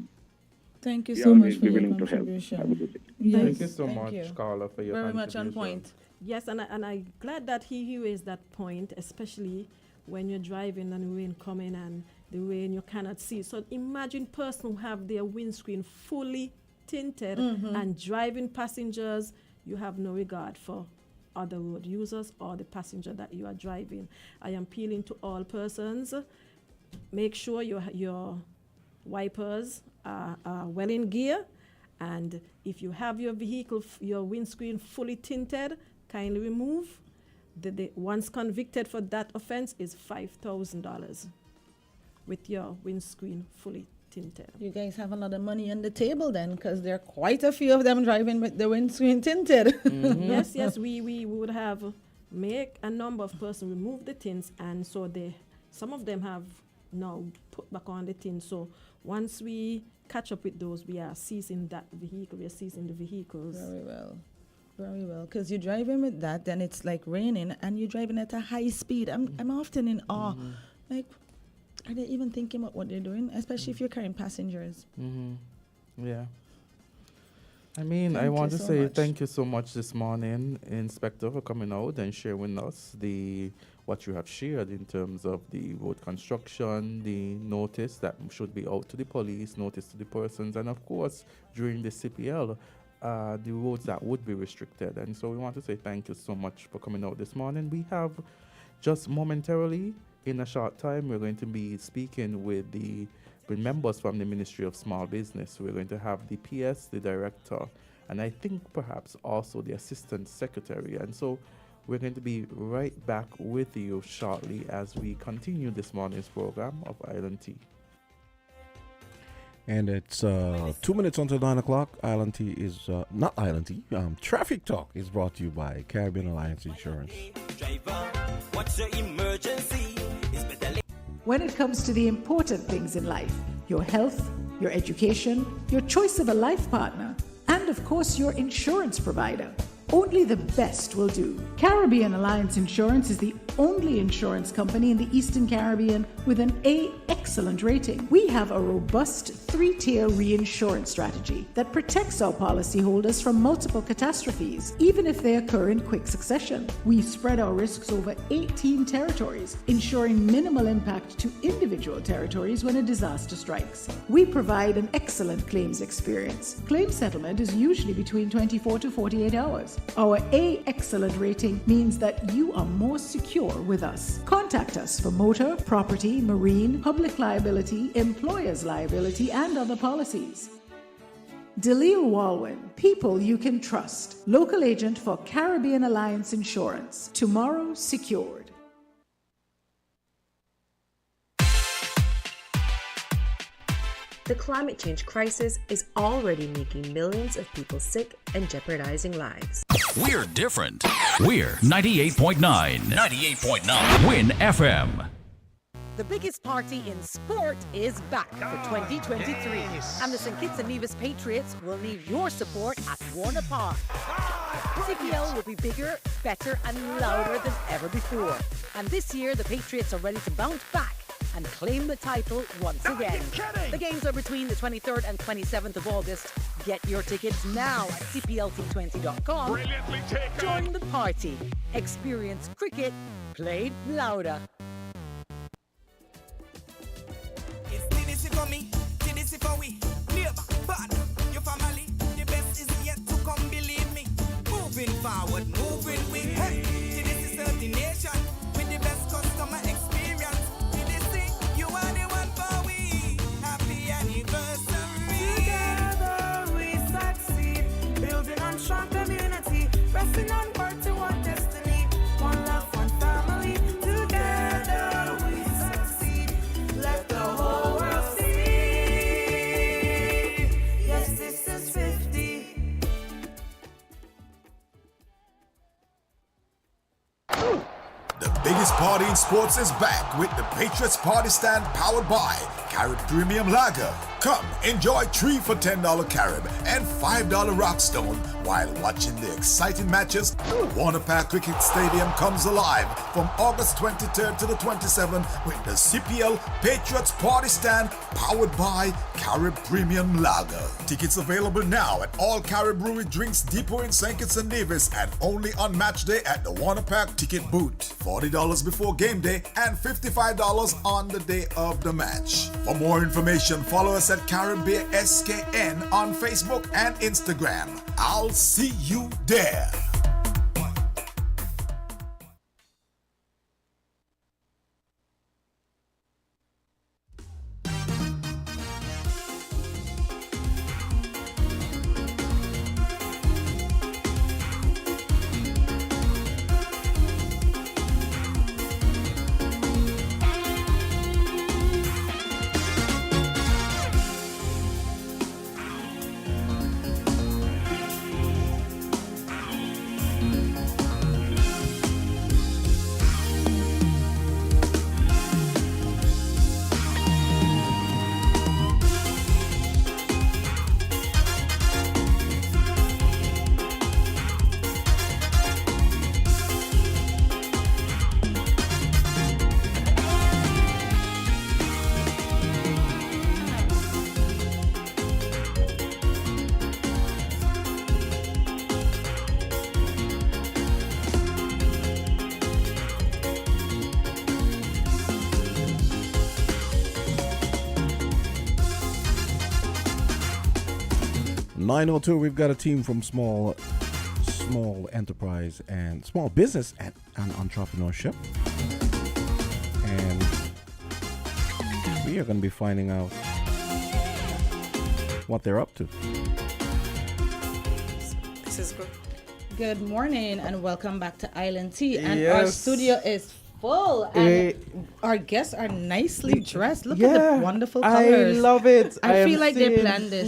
Thank you Be so much always for be your willing to help. Have a contribution. good day. Yes, Thank you so thank much, you. Carla, for your Very much on contribution. point. Yes, and I'm glad that he raised that point, especially when you're driving and the rain coming and the rain you cannot see. So imagine person who have their windscreen fully tinted and driving passengers, you have no regard for other road users or the passenger that you are driving. I am appealing to all persons. Make sure your wipers are well in gear, and if you have your vehicle, your windscreen fully tinted, kindly remove. Once convicted for that offense is $5,000 with your windscreen fully tinted. You guys have a lot of money on the table then, because there are quite a few of them driving with the windscreen tinted. Yes, we would have make a number of persons remove the tints, and so some of them have now put back on the tint. So once we catch up with those, we are seizing that vehicle, we are seizing the vehicles. Very well, because you're driving with that, then it's like raining, and you're driving at a high speed. I'm often in awe. Like, are they even thinking about what they're doing? Especially if you're carrying passengers. Yeah. I mean, I want to say thank you so much this morning, Inspector, for coming out and sharing with us what you have shared in terms of the road construction, the notice that should be out to the police, notice to the persons, and of course, during the CPL, the roads that would be restricted. And so we want to say thank you so much for coming out this morning. We have just momentarily, in a short time, we're going to be speaking with members from the Ministry of Small Business. We're going to have the PS, the director, and I think perhaps also the assistant secretary. And so we're going to be right back with you shortly as we continue this morning's program of Island Tea. And it's 2 minutes until 9 o'clock. Island Tea is, not Island Tea, Traffic Talk is brought to you by Caribbean Alliance Insurance. What's your emergency? When it comes to the important things in life, your health, your education, your choice of a life partner, and of course your insurance provider, only the best will do. Caribbean Alliance Insurance is the only insurance company in the Eastern Caribbean with an A excellent rating. We have a robust 3-tier reinsurance strategy that protects our policyholders from multiple catastrophes, even if they occur in quick succession. We spread our risks over 18 territories, ensuring minimal impact to individual territories when a disaster strikes. We provide an excellent claims experience. Claim settlement is usually between 24 to 48 hours. Our A excellent rating means that you are more secure with us. Contact us for motor, property, marine, public liability, employer's liability, and other policies. Dalil Walwyn, people you can trust. Local agent for Caribbean Alliance Insurance. Tomorrow secured. The climate change crisis is already making millions of people sick and jeopardizing lives. We're different. We're 98.9. 98.9. Win FM. The biggest party in sport is back for 2023. And the St. Kitts and Nevis Patriots will need your support at Warner Park. CPL will be bigger, better and louder than ever before. And this year, the Patriots are ready to bounce back and claim the title once again. The games are between the 23rd and 27th of August. Get your tickets now at cplt20.com. Join the party. Experience cricket played louder. It's Candisie for me, Candisie for we. Neighbor, partner, your family. The best is yet to come, believe me. Moving forward, moving with. Hey, Candisie serve the nation with the best customer experience. You are the one for we. Happy anniversary. Together we succeed, building on strong community, pressing onward to one destiny, one love, one family. Together we succeed. Let the whole world see. Yes, this is 50. The biggest party in sports is back with the Patriots Party Stand powered by Carib Premium Lager. Come, enjoy 3 for $10 Carib and $5 Rockstone while watching the exciting matches. Warner Park Cricket Stadium comes alive from August 23rd to the 27th with the CPL Patriots Party Stand powered by Carib Premium Lager. Tickets available now at all Carib Brewery Drinks Depot in St. Kitts and Nevis and only on match day at the Warner Park Ticket Booth. $40 before game day and $55 on the day of the match. For more information, follow us at Caribbean SKN on Facebook and Instagram. I'll see you there. .902, we've got a team from small enterprise and small business and entrepreneurship. And we are going to be finding out what they're up to. This is good. Good morning and welcome back to Island Tea. And Yes. our studio is full and our guests are nicely dressed. Look at the wonderful colors. I love it. I am feel like they seeing- planned this.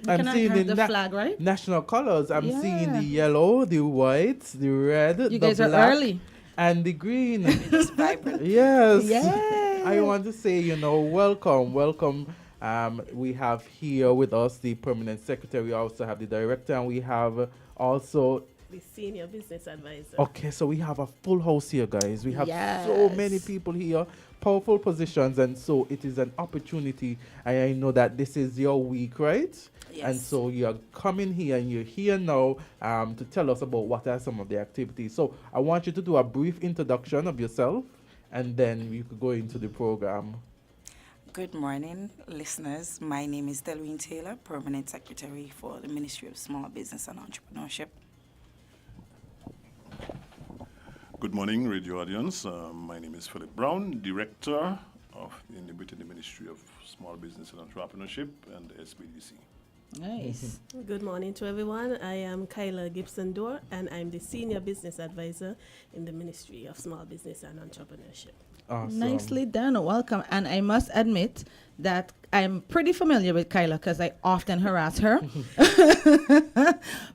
I'm Can I seeing have the na- flag, right? national colors. I'm seeing Yeah. the yellow, the white, the red, You the guys are black, early. and the green. It's vibrant. Yes. Yay. I want to say, welcome. We have here with us the permanent secretary. We also have the director, and we have also The senior business advisor. Okay, so we have a full house here, guys. We have so Yes. many people here, powerful positions, and so it is an opportunity. And I know that this is your week, right? And so you're coming here and you're here now to tell us about what are some of the activities. So I want you to do a brief introduction of yourself, and then we could go into the program. Good morning, listeners. My name is Delwyn Taylor, Permanent Secretary for the Ministry of Small Business and Entrepreneurship. Good morning, radio audience. My name is Philip Brown, Director within the Ministry of Small Business and Entrepreneurship and SBDC. Nice. Good morning to everyone. I am Kyla Gibson-Dorr, and I'm the Senior Business Advisor in the Ministry of Small Business and Entrepreneurship. Awesome. Nicely done. Welcome. And I must admit that I'm pretty familiar with Kyla because I often harass her.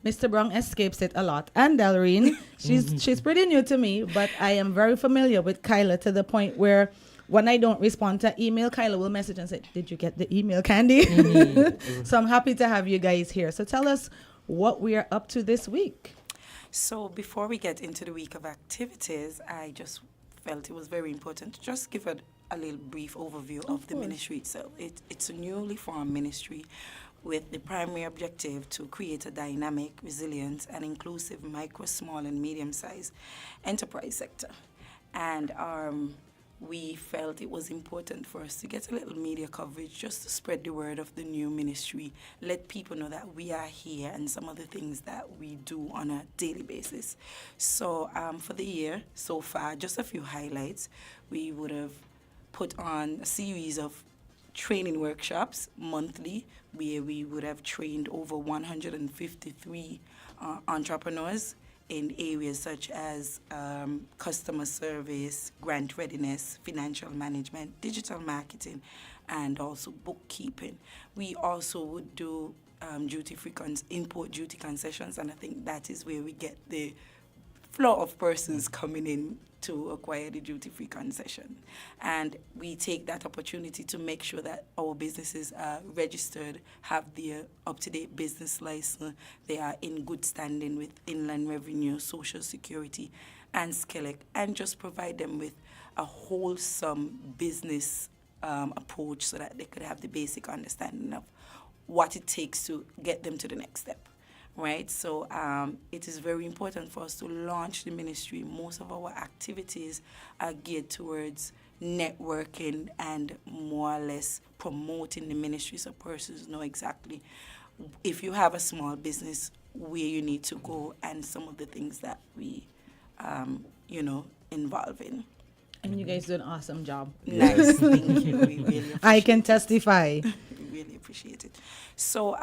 Mr. Brown escapes it a lot. And Delreen, she's pretty new to me, but I am very familiar with Kyla to the point where when I don't respond to email, Kyla will message and say, "Did you get the email, Candy?" So I'm happy to have you guys here. So tell us what we are up to this week. So before we get into the week of activities, I just felt it was very important to just give a little brief overview of the ministry itself. It's a newly formed ministry with the primary objective to create a dynamic, resilient, and inclusive micro, small, and medium-sized enterprise sector. And we felt it was important for us to get a little media coverage just to spread the word of the new ministry, let people know that we are here and some of the things that we do on a daily basis. So for the year so far, just a few highlights. We would have put on a series of training workshops monthly where we would have trained over 153 entrepreneurs in areas such as customer service, grant readiness, financial management, digital marketing, and also bookkeeping. We also would do duty-free import duty concessions, and I think that is where we get the flow of persons coming in to acquire the duty-free concession. And we take that opportunity to make sure that our businesses are registered, have their up-to-date business license, they are in good standing with Inland Revenue, Social Security, and SCELEC, and just provide them with a wholesome business approach so that they could have the basic understanding of what it takes to get them to the next step. Right, so it is very important for us to launch the ministry. Most of our activities are geared towards networking and more or less promoting the ministry so persons know exactly if you have a small business where you need to go and some of the things that we, involve in. And you guys do an awesome job. Nice, thank you. We really appreciate I can testify. We really appreciate it. So,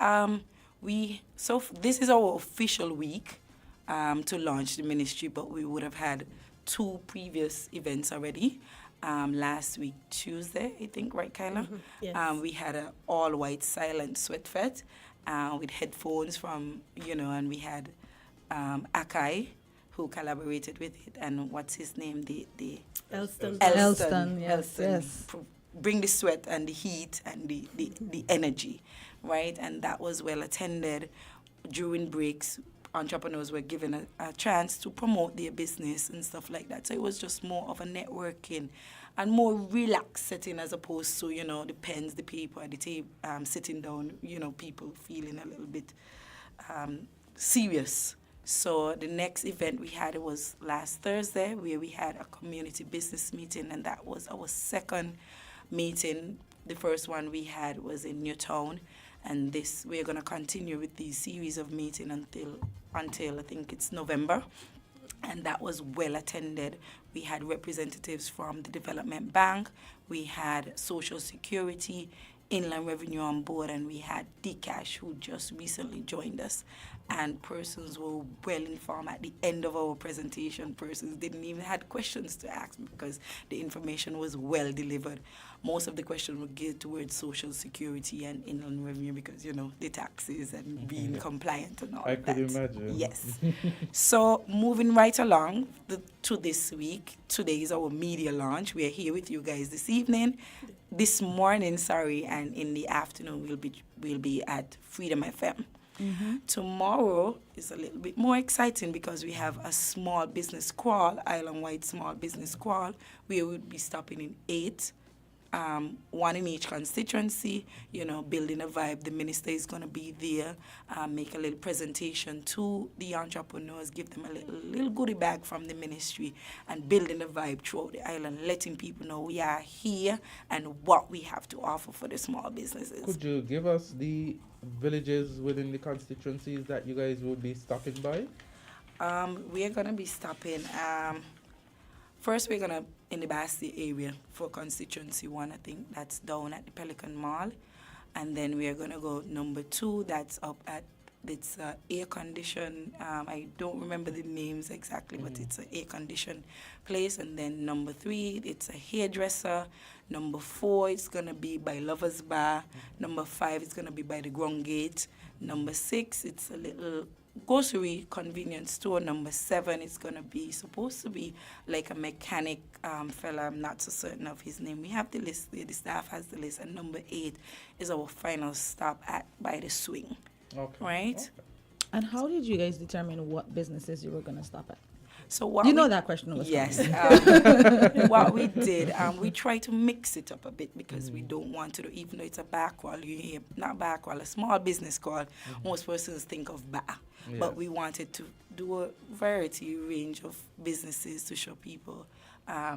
this is our official week to launch the ministry, but we would have had 2 previous events already. Last week, Tuesday, I think, right, Kyla? Mm-hmm. Yes. We had an all-white silent sweat fete with headphones from, and we had Akai, who collaborated with it, and what's his name? Elston, yes. Bring the sweat and the heat and the energy, right? And that was well attended. During breaks, entrepreneurs were given a chance to promote their business and stuff like that. So it was just more of a networking and more relaxed setting as opposed to, the pens, the paper, the tape, sitting down, people feeling a little bit serious. So the next event we had, it was last Thursday, where we had a community business meeting, and that was our second meeting. The first one we had was in Newtown, and we're going to continue with these series of meetings until I think it's November, and that was well attended. We had representatives from the Development Bank, we had Social Security, Inland Revenue on board, and we had Dcash, who just recently joined us. And persons were well informed. At the end of our presentation, persons didn't even had questions to ask because the information was well delivered. Most of the questions were geared towards Social Security and Inland Revenue because, the taxes and being compliant and all I of that. could imagine. Yes. So moving right along to this week, today is our media launch. We are here with you guys this morning, and in the afternoon we'll be at Freedom FM. Mm-hmm. Tomorrow is a little bit more exciting because we have a small business crawl, island-wide small business crawl, where we'll be stopping in 8, one in each constituency, building a vibe. The minister is going to be there, make a little presentation to the entrepreneurs, give them a little goodie bag from the ministry, and building a vibe throughout the island, letting people know we are here and what we have to offer for the small businesses. Could you give us the villages within the constituencies that you guys would be stopping by? We are going to be stopping. First, we're going to in the Basti area for constituency 1. I think that's down at the Pelican Mall. And then we are going to go number 2. That's up at it's air condition. I don't remember the names exactly, but it's an air conditioned place. And then number 3, it's a hairdresser. Number 4, it's going to be by Lover's Bar. Number 5, it's going to be by the Ground Gate. Number 6, it's a little grocery convenience store. Number 7, it's going to be supposed to be like a mechanic fella. I'm not so certain of his name. We have the list there. The staff has the list. And number 8 is our final stop by the swing. Okay. Right? Okay. And how did you guys determine what businesses you were going to stop at? So what that question was yes. What we did, we try to mix it up a bit because we don't want to do, even though it's a bar crawl, a small business crawl, most persons think of bar. Yes. But we wanted to do a variety range of businesses to show people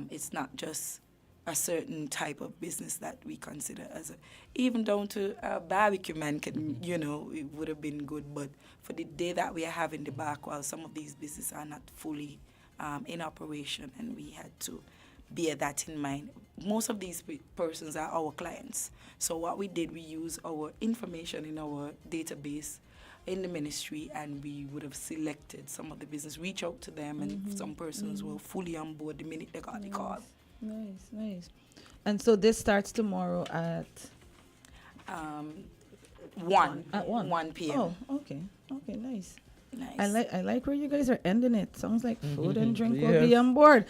it's not just a certain type of business that we consider as even down to a barbecue man can, it would have been good. But for the day that we are having the bar crawl, some of these businesses are not fully in operation, and we had to bear that in mind. Most of these persons are our clients. So what we did, we used our information in our database in the ministry, and we would have selected some of the business, reach out to them, and some persons were fully on board the minute they got the call. Nice. And so this starts tomorrow at 1. At 1. 1 p.m. Oh, okay, nice. Nice. I like where you guys are ending it. Sounds like food and drink will Yes. be on board.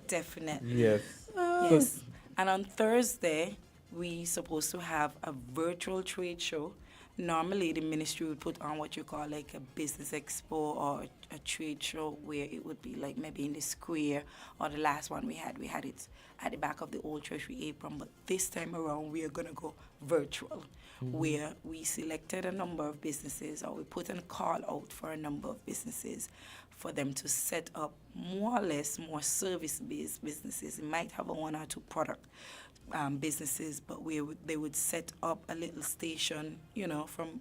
Definitely. Yes. Yes. And on Thursday, we supposed to have a virtual trade show. Normally, the ministry would put on what you call like a business expo or a trade show where it would be like maybe in the square, or the last one we had it at the back of the old Treasury apron. But this time around, we are going to go virtual, where we selected a number of businesses, or we put a call out for a number of businesses for them to set up more or less more service-based businesses. It might have a one or two product businesses, but they would set up a little station, from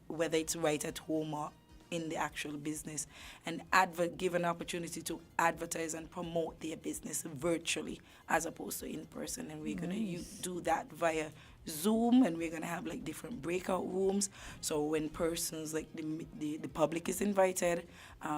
whether it's right at home or in the actual business, and give an opportunity to advertise and promote their business virtually as opposed to in person. And we're going to do that via Zoom, and we're going to have like different breakout rooms. So when persons like the public is invited,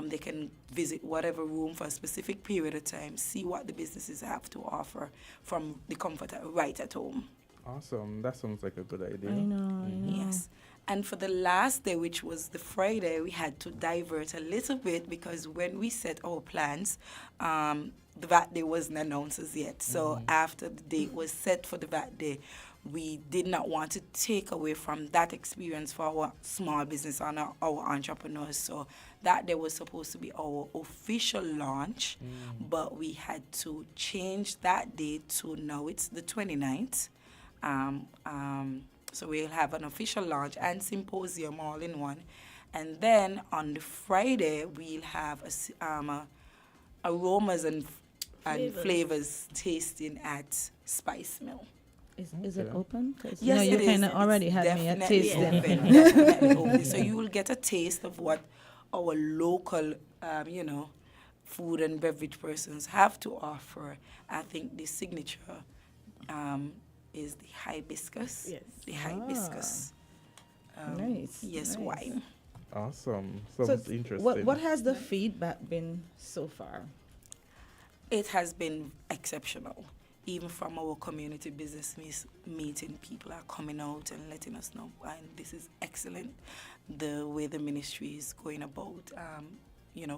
they can visit whatever room for a specific period of time, see what the businesses have to offer from the comfort right at home. Awesome. That sounds like a good idea. I know. Yes. And for the last day, which was the Friday, we had to divert a little bit because when we set our plans, the VAT day wasn't announced as yet. So after the date was set for the VAT day, we did not want to take away from that experience for our small business and our entrepreneurs. So that day was supposed to be our official launch, but we had to change that date to now it's the 29th. So we'll have an official launch and symposium all in one. And then on the Friday, we'll have aromas and flavors tasting at Spice Mill. Is it open? Yes, you it kind is. of already had me at Definitely tasting. open, definitely open. So you will get a taste of what our local, food and beverage persons have to offer. I think the signature is the hibiscus. Yes. The hibiscus. Nice. Yes, nice. wine. Awesome. So Sounds interesting. what has the feedback been so far? It has been exceptional. Even from our community business meeting, people are coming out and letting us know, and this is excellent, the way the ministry is going about,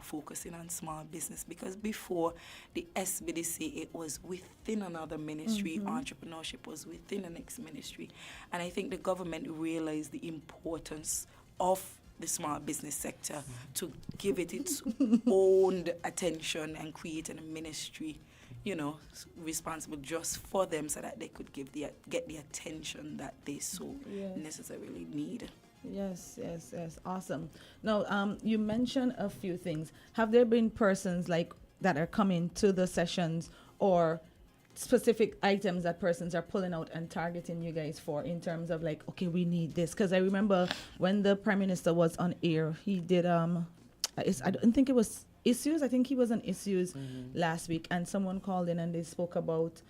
focusing on small business. Because before the SBDC, it was within another ministry, entrepreneurship was within the next ministry. And I think the government realized the importance of the small business sector to give it its own attention and create a ministry responsible just for them, so that they could get the attention that they so necessarily need. Yes. Awesome. Now, you mentioned a few things. Have there been persons like that are coming to the sessions, or specific items that persons are pulling out and targeting you guys for, in terms of like, okay, we need this? Because I remember when the Prime Minister was on air, he did I don't think it was issues. I think he was on issues last week, and someone called in and they spoke about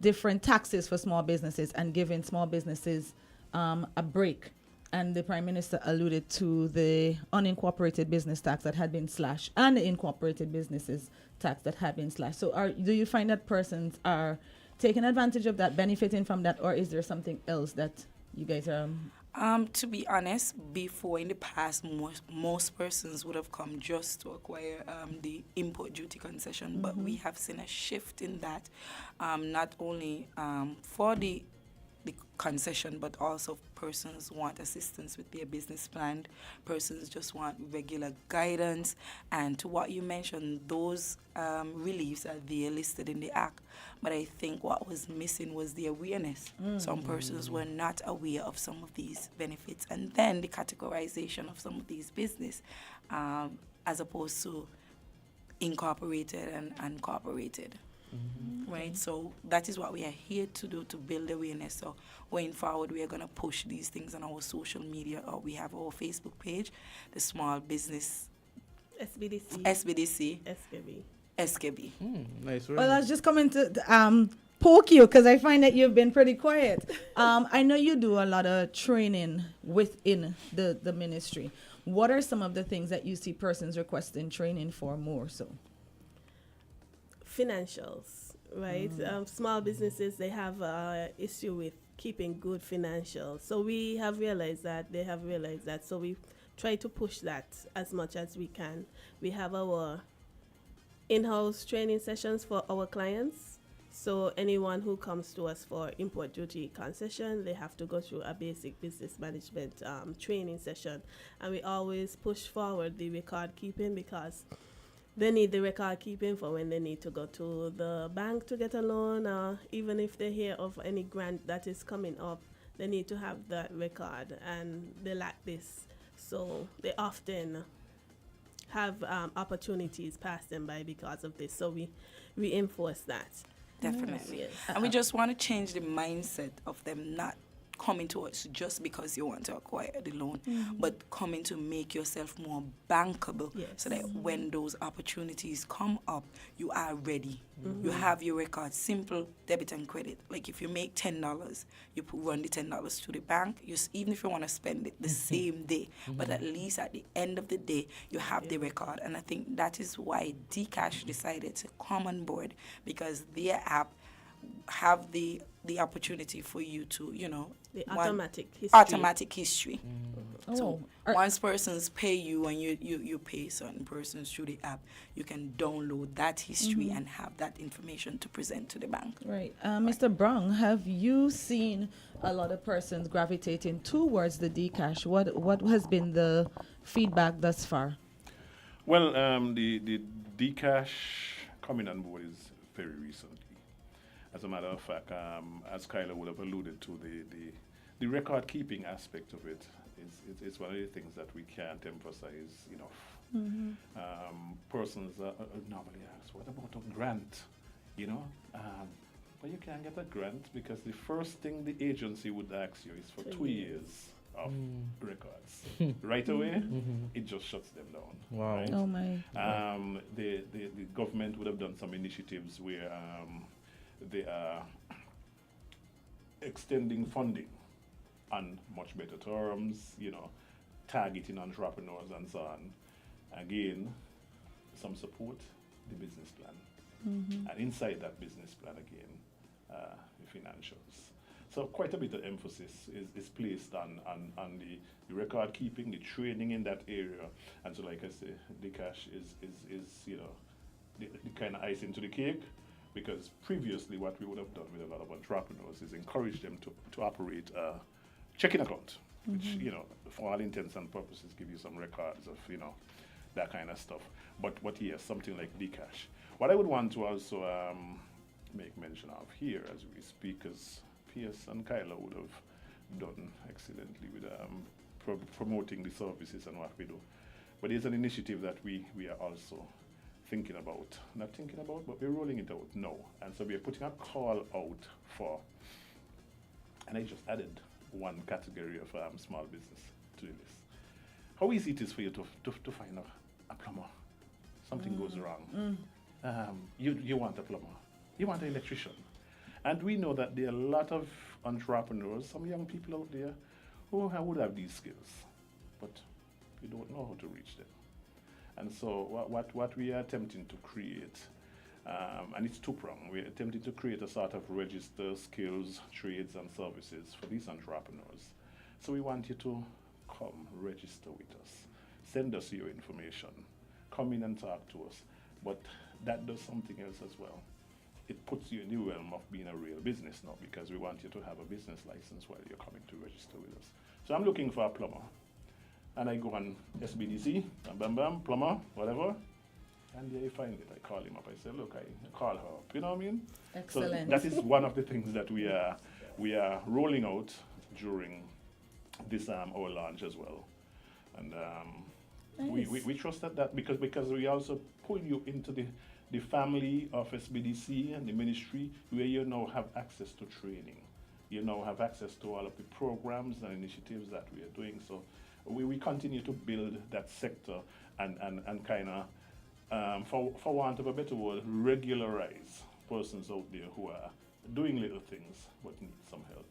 different taxes for small businesses and giving small businesses a break. And the Prime Minister alluded to the unincorporated business tax that had been slashed and the incorporated businesses tax that had been slashed. So do you find that persons are taking advantage of that, benefiting from that, or is there something else that you guys are... To be honest, before in the past, most persons would have come just to acquire the import duty concession, but we have seen a shift in that, not only for the concession, but also persons want assistance with their business plan, persons just want regular guidance. And to what you mentioned, those reliefs are there listed in the Act. But I think what was missing was the awareness. Some persons were not aware of some of these benefits. And then the categorization of some of these business as opposed to incorporated and uncorporated. Right, so that is what we are here to do, to build awareness. So going forward, we are going to push these things on our social media. Or we have our Facebook page, the Small Business SBDC. SKB. Nice. Well, I was just coming to poke you because I find that you've been pretty quiet. I know you do a lot of training within the ministry. What are some of the things that you see persons requesting training for more so? Financials, right? Small businesses, they have issue with keeping good financials. So we have realized that, they have realized that. So we try to push that as much as we can. We have our in-house training sessions for our clients. So anyone who comes to us for import duty concession, they have to go through a basic business management training session. And we always push forward the record keeping, because they need the record keeping for when they need to go to the bank to get a loan, or even if they hear of any grant that is coming up, they need to have that record, and they lack this. So they often have opportunities passed them by because of this. So we reinforce that. Definitely. Yes. And we just want to change the mindset of them not coming to us just because you want to acquire the loan, but coming to make yourself more bankable, so that when those opportunities come up, you are ready. You have your record, simple debit and credit. Like if you make $10, you run the $10 to the bank, even if you want to spend it the same day, but at least at the end of the day, you have the record. And I think that is why Dcash decided to come on board, because their app have the opportunity for you to, the automatic history. So once persons pay you and you pay certain persons through the app, you can download that history and have that information to present to the bank. Right. Mr. Brown, have you seen a lot of persons gravitating towards the Dcash? What has been the feedback thus far? Well, the Dcash coming on board is very recently. As a matter of fact, as Kyla would have alluded to, the record keeping aspect of it is one of the things that we can't emphasize enough. Persons normally ask, what about a grant? But you can't get a grant because the first thing the agency would ask you is for 2 years of records. Right away, it just shuts them down. Wow. Right? Oh my. The government would have done some initiatives where they are extending funding on much better terms, targeting entrepreneurs and so on. Again, some support, the business plan. And inside that business plan, again, the financials. So quite a bit of emphasis is placed on the record keeping, the training in that area. And so like I say, Dcash is the kind of icing to the cake. Because previously what we would have done with a lot of entrepreneurs is encourage them to operate a checking account, which, for all intents and purposes, give you some records of, that kind of stuff. But yes, something like Dcash. What I would want to also make mention of here as we speak, as Pierce and Kyla would have done excellently with promoting the services and what we do. But there's an initiative that we are also but we're rolling it out now. And so we're putting a call out for, and I just added one category of small business to the list. How easy it is for you to find a plumber. Something goes wrong. You want a plumber. You want an electrician. And we know that there are a lot of entrepreneurs, some young people out there who would have these skills, but you don't know how to reach them. And so what we are attempting to create, and it's two-pronged, we're attempting to create a sort of register skills, trades, and services for these entrepreneurs. So we want you to come register with us, send us your information, come in and talk to us. But that does something else as well. It puts you in the realm of being a real business now, because we want you to have a business license while you're coming to register with us. So I'm looking for a plumber. And I go on SBDC, bam, bam, plumber, whatever. And there you find it. I call him up. I say, look, I call her up. You know what I mean? Excellent. So that is one of the things that we are rolling out during this our launch as well. And Nice. we trust that because we also pull you into the family of SBDC and the ministry, where you now have access to training. You now have access to all of the programs and initiatives that we are doing. So we continue to build that sector and kind of, for want of a better word, regularize persons out there who are doing little things but need some help.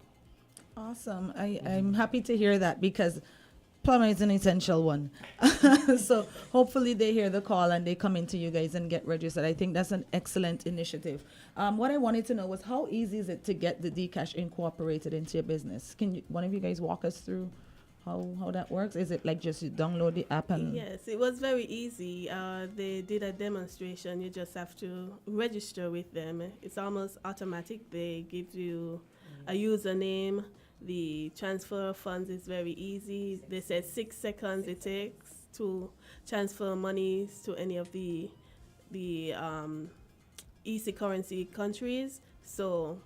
Awesome. I'm happy to hear that, because plumber is an essential one. So hopefully they hear the call and they come into you guys and get registered. I think that's an excellent initiative. What I wanted to know was how easy is it to get the Dcash incorporated into your business? Can one of you guys walk us through how that works? Is it like just you download the app and... Yes, it was very easy. They did a demonstration. You just have to register with them. It's almost automatic. They give you a username. The transfer of funds is very easy. They said 6 seconds it takes to transfer monies to any of the easy currency countries. So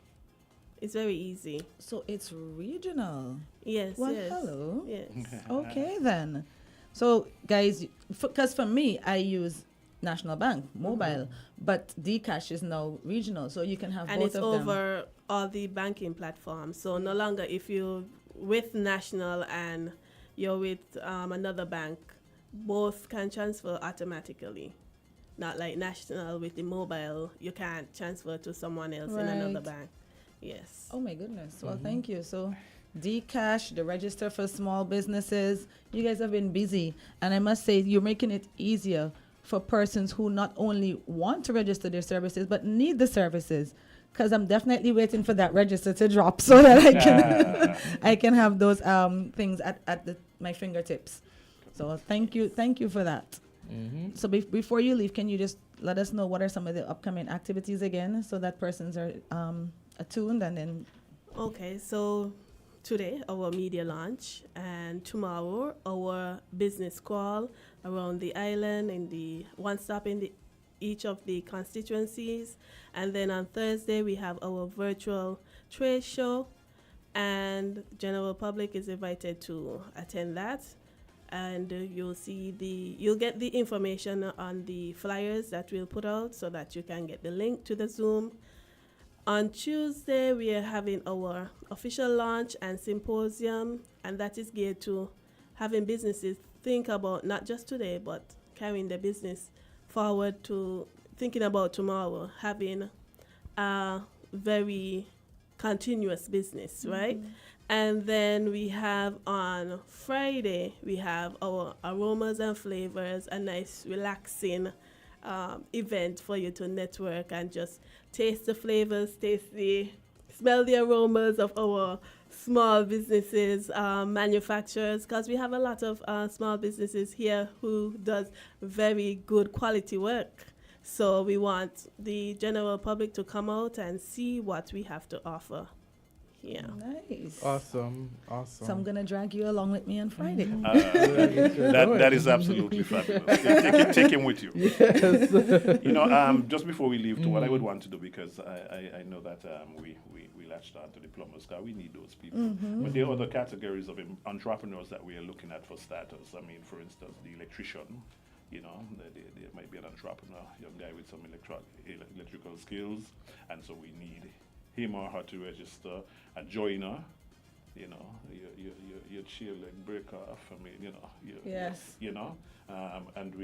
it's very easy. So it's regional. Yes. Well, yes. hello. Yes. Okay then. So guys, because for me, I use National Bank mobile, but Dcash is now regional, so you can have And both it's of them. over all the banking platforms. So no longer if you're with National and you're with another bank, both can transfer automatically. Not like National with the mobile, you can't transfer to someone else in another Right. bank. Yes. Oh my goodness. Well, thank you. So Dcash, the register for small businesses, you guys have been busy. And I must say, you're making it easier for persons who not only want to register their services, but need the services. Because I'm definitely waiting for that register to drop so that I can I can have those things at my fingertips. So thank you for that. So before you leave, can you just let us know what are some of the upcoming activities again, so that persons are attuned, and then... Okay, so today our media launch, and tomorrow our business crawl around the island in the one stop in each of the constituencies, and then on Thursday we have our virtual trade show, and general public is invited to attend that. And you'll get the information on the flyers that we'll put out so that you can get the link to the Zoom. On Tuesday, we are having our official launch and symposium, and that is geared to having businesses think about not just today, but carrying the business forward to thinking about tomorrow, having a very continuous business, right? And then we have on Friday, we have our aromas and flavors, a nice relaxing event for you to network and just taste the flavors, smell the aromas of our small businesses, manufacturers, because we have a lot of small businesses here who does very good quality work. So we want the general public to come out and see what we have to offer. Yeah. Nice. Awesome. So I'm gonna drag you along with me on Friday. That is absolutely fabulous. Take him with you. Yes. Just before we leave, to what I would want to do, because I know that we latched on to the plumbers, because we need those people. But there are other categories of entrepreneurs that we are looking at for starters. I mean, for instance, the electrician. There might be an entrepreneur, young guy with some electrical skills, and so we need him or her to register a joiner. Your chair leg break off. I mean, Yes. And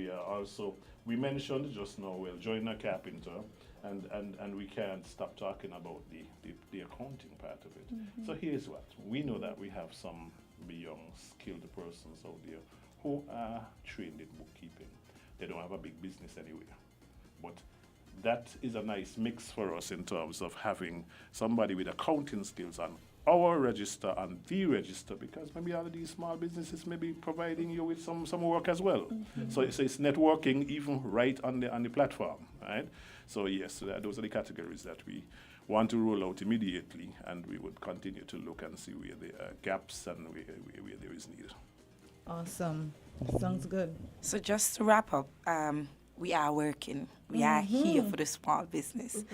we mentioned just now, joiner, carpenter, and we can't stop talking about the accounting part of it. So here's what we know: that we have some young skilled persons out there who are trained in bookkeeping. They don't have a big business anywhere, but that is a nice mix for us in terms of having somebody with accounting skills on our register and the register, because maybe all of these small businesses may be providing you with some work as well. So it's networking even right on the platform, right? So yes, those are the categories that we want to roll out immediately, and we would continue to look and see where there are gaps and where there is need. Awesome. Sounds good. So just to wrap up, we are working. We are here for the small business.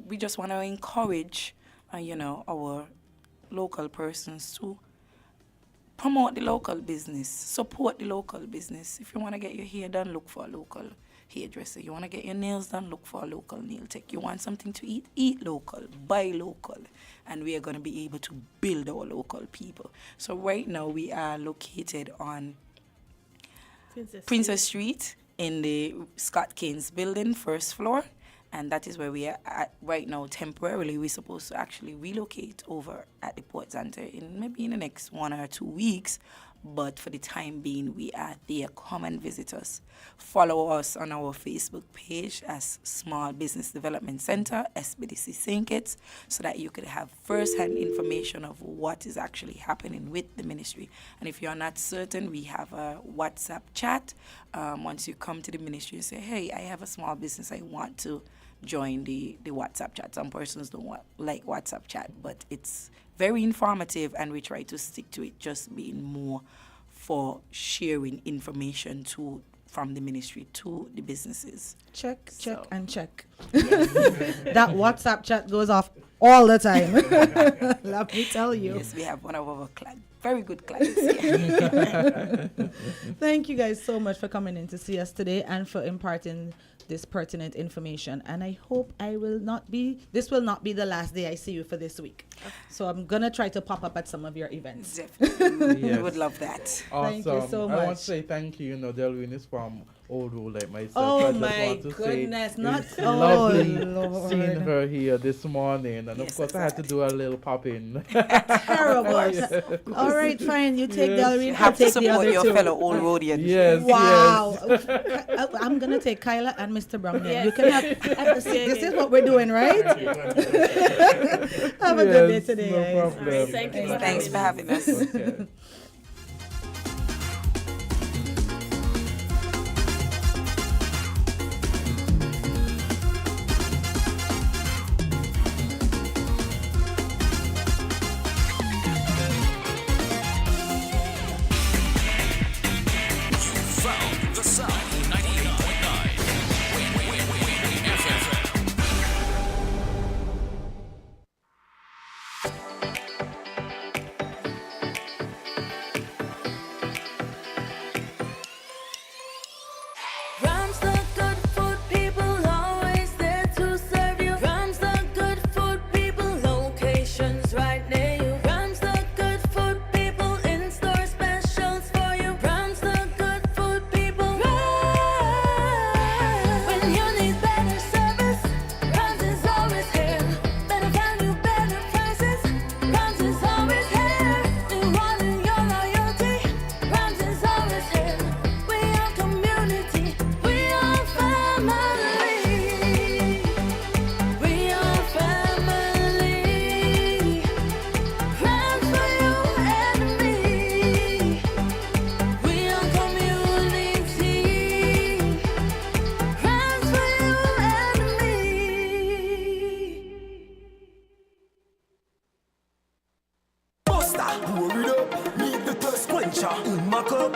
We just want to encourage, our local persons to promote the local business, support the local business. If you want to get your hair done, look for a local hairdresser. You want to get your nails done, look for a local nail tech. You want something to eat local, buy local. And we are going to be able to build our local people. So right now we are located on Princess Street in the Scott Keynes building, first floor. And that is where we are at right now temporarily. We're supposed to actually relocate over at the Port Center in the next 1 or 2 weeks. But for the time being, we are there. Come and visit us. Follow us on our Facebook page as Small Business Development Center, SBDC St. Kitts, so that you could have first-hand information of what is actually happening with the ministry. And if you're not certain, we have a WhatsApp chat. Once you come to the ministry, you say, hey, I have a small business. I want to join the WhatsApp chat. Some persons don't like WhatsApp chat, but it's very informative, and we try to stick to it, just being more for sharing information from the ministry to the businesses. Check, and check. That WhatsApp chat goes off all the time. Let me tell you. Yes, we have one of our very good clients here. Thank you guys so much for coming in to see us today and for imparting this pertinent information. And I hope this will not be the last day I see you for this week. So I'm going to try to pop up at some of your events. Definitely. Yes. We would love that. Awesome. Thank you so much. I want to say thank you. Delwyn is from old rule like myself. Oh, I just my want to goodness. say Not it's lovely Lord. seeing her here this morning. And Yes, of course, I had to do a little pop-in. Terrible. All right, fine. You take Delwyn. You have I'll to take the support other your two. fellow old roadian. Yes. Wow. I'm going to take Kyla and Mr. Brown. Yes. You can have this is what we're doing, right? Have a good day today, no guys. problem. All right, thank you. Thanks for having us. Okay. Found the sound 98.9. Win FM. Rams the good food people always there to serve you. Rams the good food people, locations right near you. Rams the good food people, in-store specials for you. Rams the good food people. Rams. When you need better service, Rams is always here. Better value, better prices. Rams is always here. We want your loyalty. Rams is always here. We are community. We are family. We are family. Rams for you and me. We are community. Rams for you and me. Buster, roll it up, meet the thirst quencher in my cup.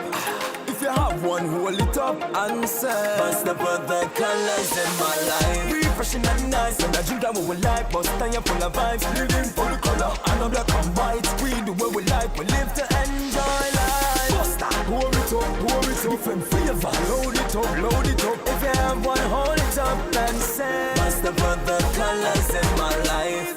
If you have one, hold it up and say, Buster for the colors in my life. Refreshing and nice, and I drink that we like. Buster, you're full of vibes, living for the color. I know black and white, we do what we like. We live to enjoy life. Buster, pour it up, different flavor. Load it up, If you have one, hold it up and say, Buster for the colors in my life.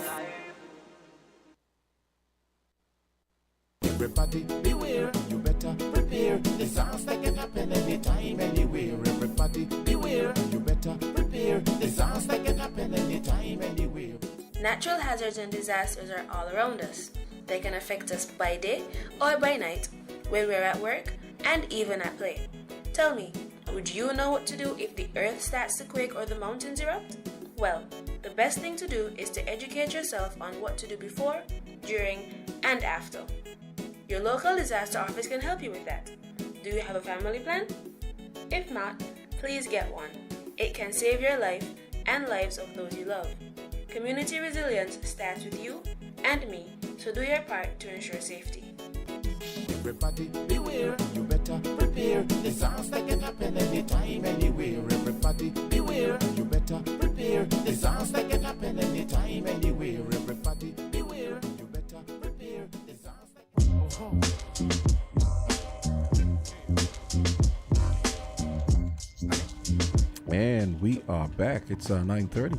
Everybody beware, you better prepare. Disaster can happen anytime, anywhere. Everybody beware, you better prepare. Disaster can happen anytime, anywhere. Natural hazards and disasters are all around us. They can affect us by day or by night, when we're at work and even at play. Tell me, would you know what to do if the earth starts to quake or the mountains erupt? Well, the best thing to do is to educate yourself on what to do before, during, and after. Your local disaster office can help you with that. Do you have a family plan? If not, please get one. It can save your life and lives of those you love. Community resilience starts with you and me, so do your part to ensure safety. Everybody beware, you better prepare. Disaster can happen anytime, anywhere. Everybody beware, you better prepare. Disaster can happen anytime, anywhere. Everybody beware, you better prepare. Disaster. And we are back. It's 9:30.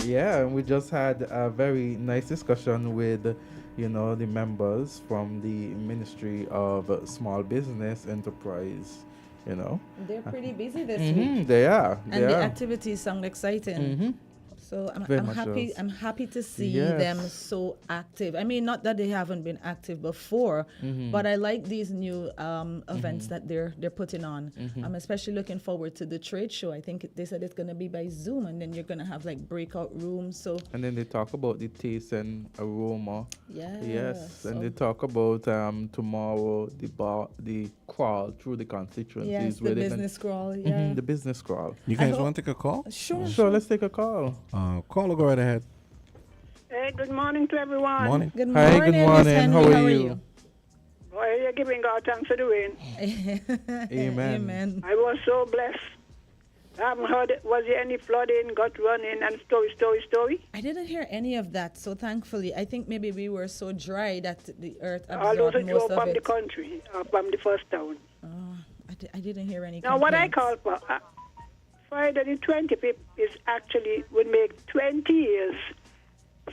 Yeah, and we just had a very nice discussion with, the members from the Ministry of Small Business Enterprise, They're pretty busy this Mhm, week. they are. And the activities sound exciting. So Very I'm much happy. does. I'm happy to see Yes. them so active. I mean, not that they haven't been active before, Mhm. but I like these new events Mhm. that they're putting on. Mhm. I'm especially looking forward to the trade show. I think they said it's gonna be by Zoom, and then you're gonna have like breakout rooms. So And then they talk about the taste and aroma. Yeah, Yes. And so- they talk about tomorrow the crawl through the constituencies. Yes, the where they can- business crawl, Mhm, yeah. the business crawl. You guys want to take a call? Sure, let's take a call. Caller, go right ahead. Hey, good morning to everyone. Morning. Good Hi, good morning, Miss morning. Henry. How are you? Boy, you're giving God thanks for the rain. Amen. I was so blessed. I haven't heard, was there any flooding, got running, and story? I didn't hear any of that. So thankfully, I think maybe we were so dry that the earth All those absorbed who most drove of from the it. country, from the first town. I didn't hear any. Now, what I complaints. call for, Friday the 25th is actually, would make 20 years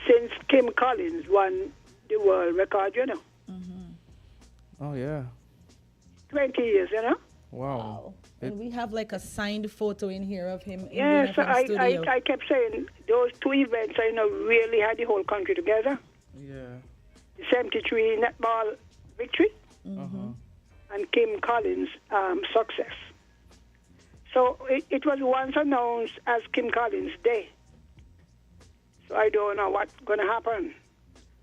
since Kim Collins won the world record, you know. Oh, yeah. 20 years, you know. Wow. And we have like a signed photo in here of him in Yes, the FM studio. I kept saying those two events, really had the whole country together. Yeah. The 73 netball victory Mm-hmm. and Kim Collins' success. So it was once announced as Kim Collins' Day. So I don't know what's going to happen.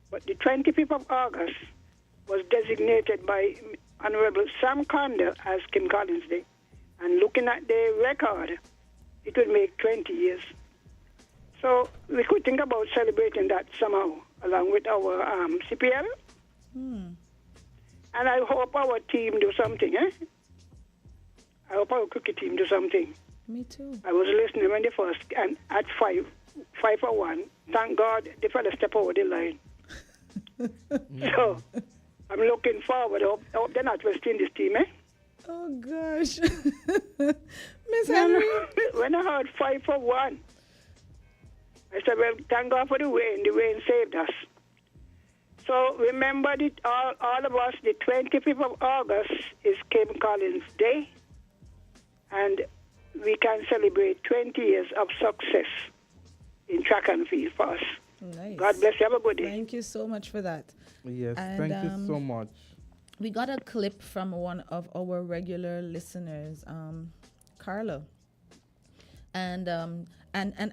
But the 25th of August was designated by Honorable Sam Conda as Kim Collins' Day. And looking at the record, it would make 20 years. So we could think about celebrating that somehow, along with our CPL. And I hope our team do something, eh? I hope our cricket team do something. Me too. I was listening when they first, and at 5-1, thank God the fella step over the line. So I'm looking forward. I hope they're not West Indies team, eh? Oh gosh, Miss Henry. When I heard 5-1, I said, well, thank God for the rain. The rain saved us. So remember, all of us, the 25th of August is Kim Collins' Day, and we can celebrate 20 years of success in track and field for us. Nice. God bless you. Have a good day. Thank you so much for that. Yes, And, thank you so much. We got a clip from one of our regular listeners, Carla. And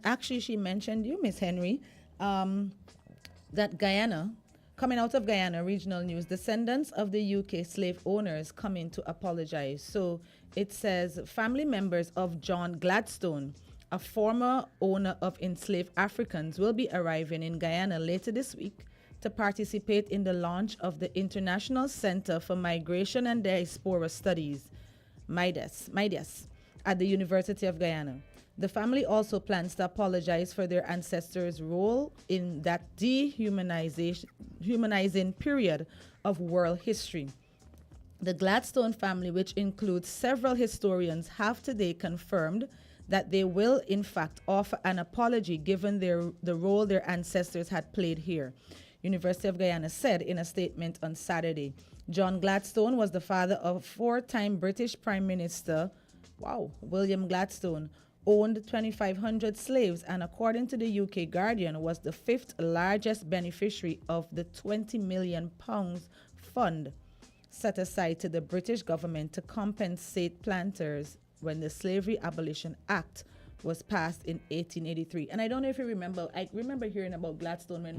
actually she mentioned you, Miss Henry, that Guyana, coming out of Guyana, regional news, descendants of the UK slave owners come in to apologize. So it says family members of John Gladstone, a former owner of enslaved Africans, will be arriving in Guyana later this week to participate in the launch of the International Center for Migration and Diaspora Studies, MIDES, at the University of Guyana. The family also plans to apologize for their ancestors' role in that humanizing period of world history. The Gladstone family, which includes several historians, have today confirmed that they will, in fact, offer an apology given the role their ancestors had played here. University of Guyana said in a statement on Saturday. John Gladstone was the father of four-time British Prime Minister, William Gladstone, owned 2,500 slaves, and according to the UK Guardian, was the fifth largest beneficiary of the £20 million fund set aside to the British government to compensate planters when the Slavery Abolition Act was passed in 1883. And I don't know if you remember, I remember hearing about Gladstone when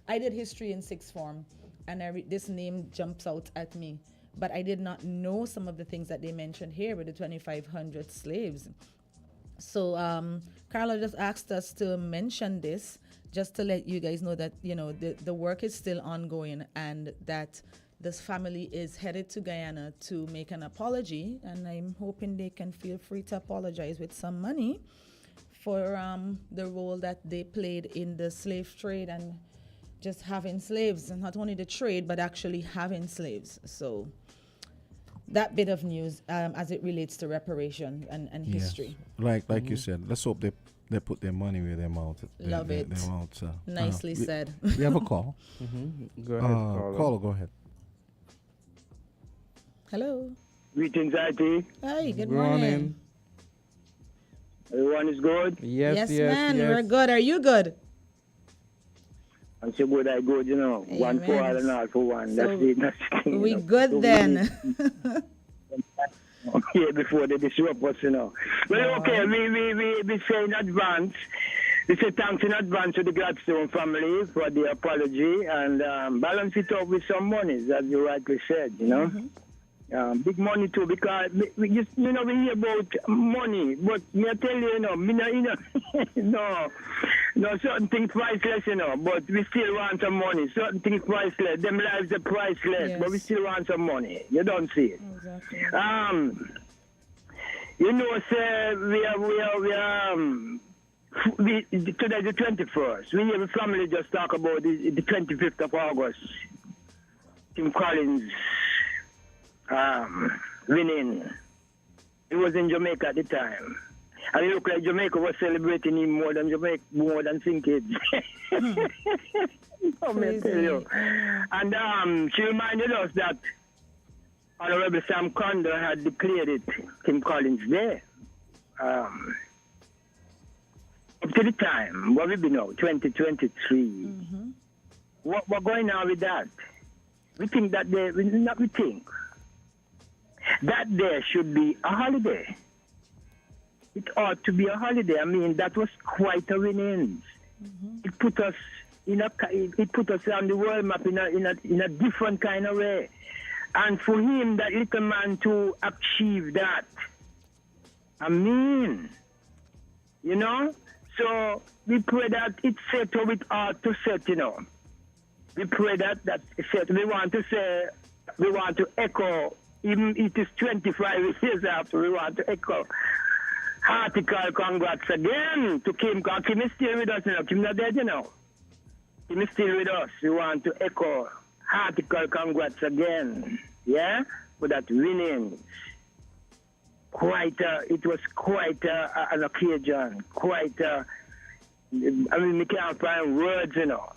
I did history in sixth form, and this name jumps out at me. But I did not know some of the things that they mentioned here with the 2,500 slaves. So Carla just asked us to mention this just to let you guys know that, the work is still ongoing and that this family is headed to Guyana to make an apology, and I'm hoping they can feel free to apologize with some money for the role that they played in the slave trade and just having slaves, and not only the trade, but actually having slaves. So that bit of news as it relates to reparation and history. Like you said, let's hope they put their money where their mouth. Love it. Their mouth, Nicely said. We have a call. Go ahead, caller, go ahead. Hello. Greetings, Auntie. Hi, good morning. Everyone is good? Yes, man, we're good. Are you good? I'm so good, I good, you know. One for all and all for one. So That's it. That's the thing, we you know. good So then. Yeah, before they disrupt us, you know. Well, okay, we say in advance, we say thanks in advance to the Gladstone family for the apology and balance it up with some money, as you rightly said, you know. Big money too, because we just, you know, we hear about money, but me I tell you, you know, no, certain things priceless, you know, but we still want some money. Certain things priceless, them lives are priceless, but we still want some money. You don't see it. Exactly. You know, sir, today the 21st. We have a family just talk about the 25th of August. Tim Collins winning. He was in Jamaica at the time. And it looked like Jamaica was celebrating him more than St. Kitts. Let me tell you. And she reminded us that Honorable Sam Condor had declared it Tim Collins Day. Up to the time, what we been now, 2023. What going on with that? We think that day, we think that day should be a holiday. It ought to be a holiday. I mean, that was quite a win. It put us on the world map in a different kind of way. And for him, that little man to achieve that, I mean, you know. So we pray that it's set how it ought to set, you know. We pray that it's set. We want to echo. Even it is 25 years after, we want to echo. Heartical congrats again to Kim, because Kim is still with us, you know. Kim not dead, you know. Kim is still with us. We want to echo heartical congrats again, yeah, for that winning. It was quite an occasion. I mean, we can't find words, you know.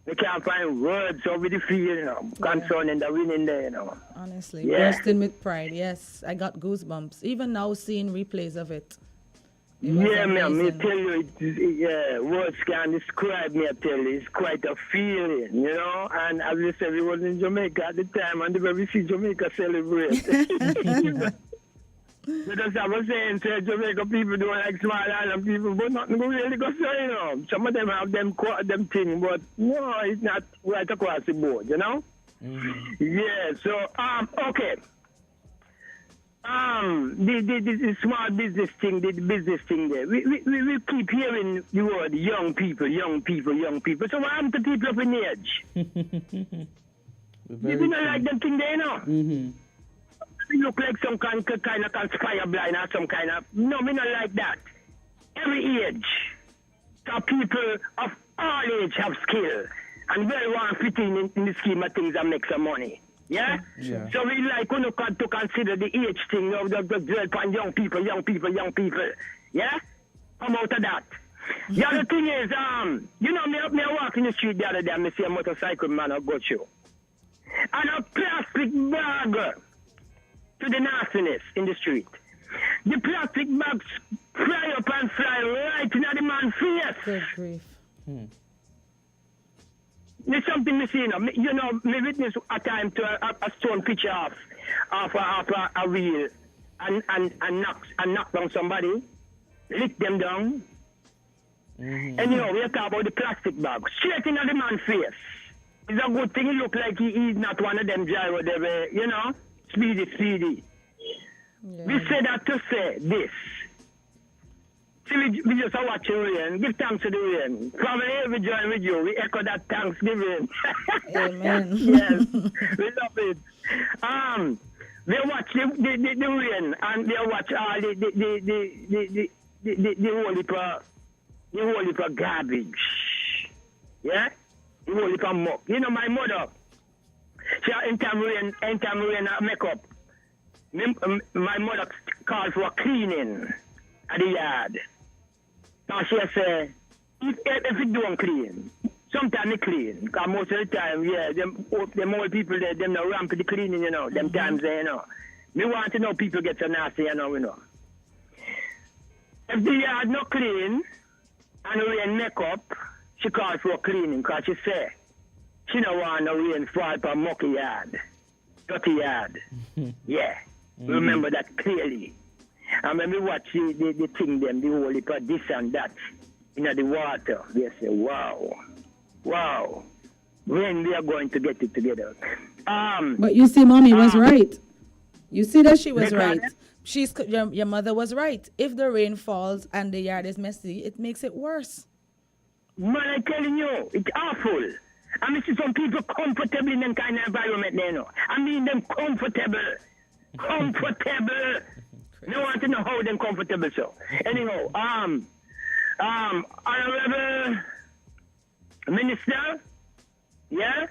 We can't find words over the field, you know, concerning the winning there, you know. Honestly, Yeah. bursting with pride. Yes, I got goosebumps. Even now, seeing replays of it. It was Yeah, man, me amazing. tell you, words can't describe me, I tell you. It's quite a feeling, you know. And as you said, we was in Jamaica at the time, and we see Jamaica celebrate. Because I was saying, say, Jamaica people don't like small island people, but nothing really go so, you know. Some of them have them thing, but no, it's not right across the board, you know. Yeah, so, okay. The small business thing, the business thing there. We keep hearing the word young people. So what happened to people of an age? You don't like them thing there, you know? You look like some kind of conspire blind or some kind of... No, me not like that. Every age. So people of all age have skill. And very want fit in the scheme of things and make some money. Yeah? So we like to consider the age thing of the young people. Yeah? Come out of that. The other thing is, you know, me walk in the street the other day and me see a motorcycle man I go through. And a plastic bag to the nastiness in the street. The plastic bags fly up and fly right in the man's face. Good grief. There's something me see, you know. Me witness a time to a stone pitcher off a wheel and knock down somebody, lick them down. And you know, we talk about the plastic bag straight in the man's face. It's a good thing. He look like he's not one of them gyro, you know, speedy. Yeah. We say that to say this. See, we just are watching rain. Give thanks to the rain. Probably we join with you. We echo that Thanksgiving. Amen. Yes, we love it. They watch the rain and they watch all the whole heap of garbage. Yeah? The whole heap of muck. You know, my mother, she anytime rain makeup. My mother called for cleaning at the yard. Now she say, if it don't clean, sometimes it clean. Because most of the time, yeah, them old people there, them no ramp the cleaning, you know, them times there, you know. Me want to know people get so nasty, you know. If the yard not clean and rain make up, she called for cleaning because she say she don't want no rain fall for mucky yard, dirty yard. Yeah, remember that clearly. And when we watch the thing them, the whole heap of this and that, the water, they say, wow, when we are going to get it together. But you see, Mommy was right. You see that she was Because- right. Your mother was right. If the rain falls and the yard is messy, it makes it worse. Man, I'm telling you, it's awful. I mean, see some people comfortable in them kind of environment, you know. I mean, them comfortable. Comfortable. No want to know how them comfortable, so. Anyhow, Honorable Minister, yeah?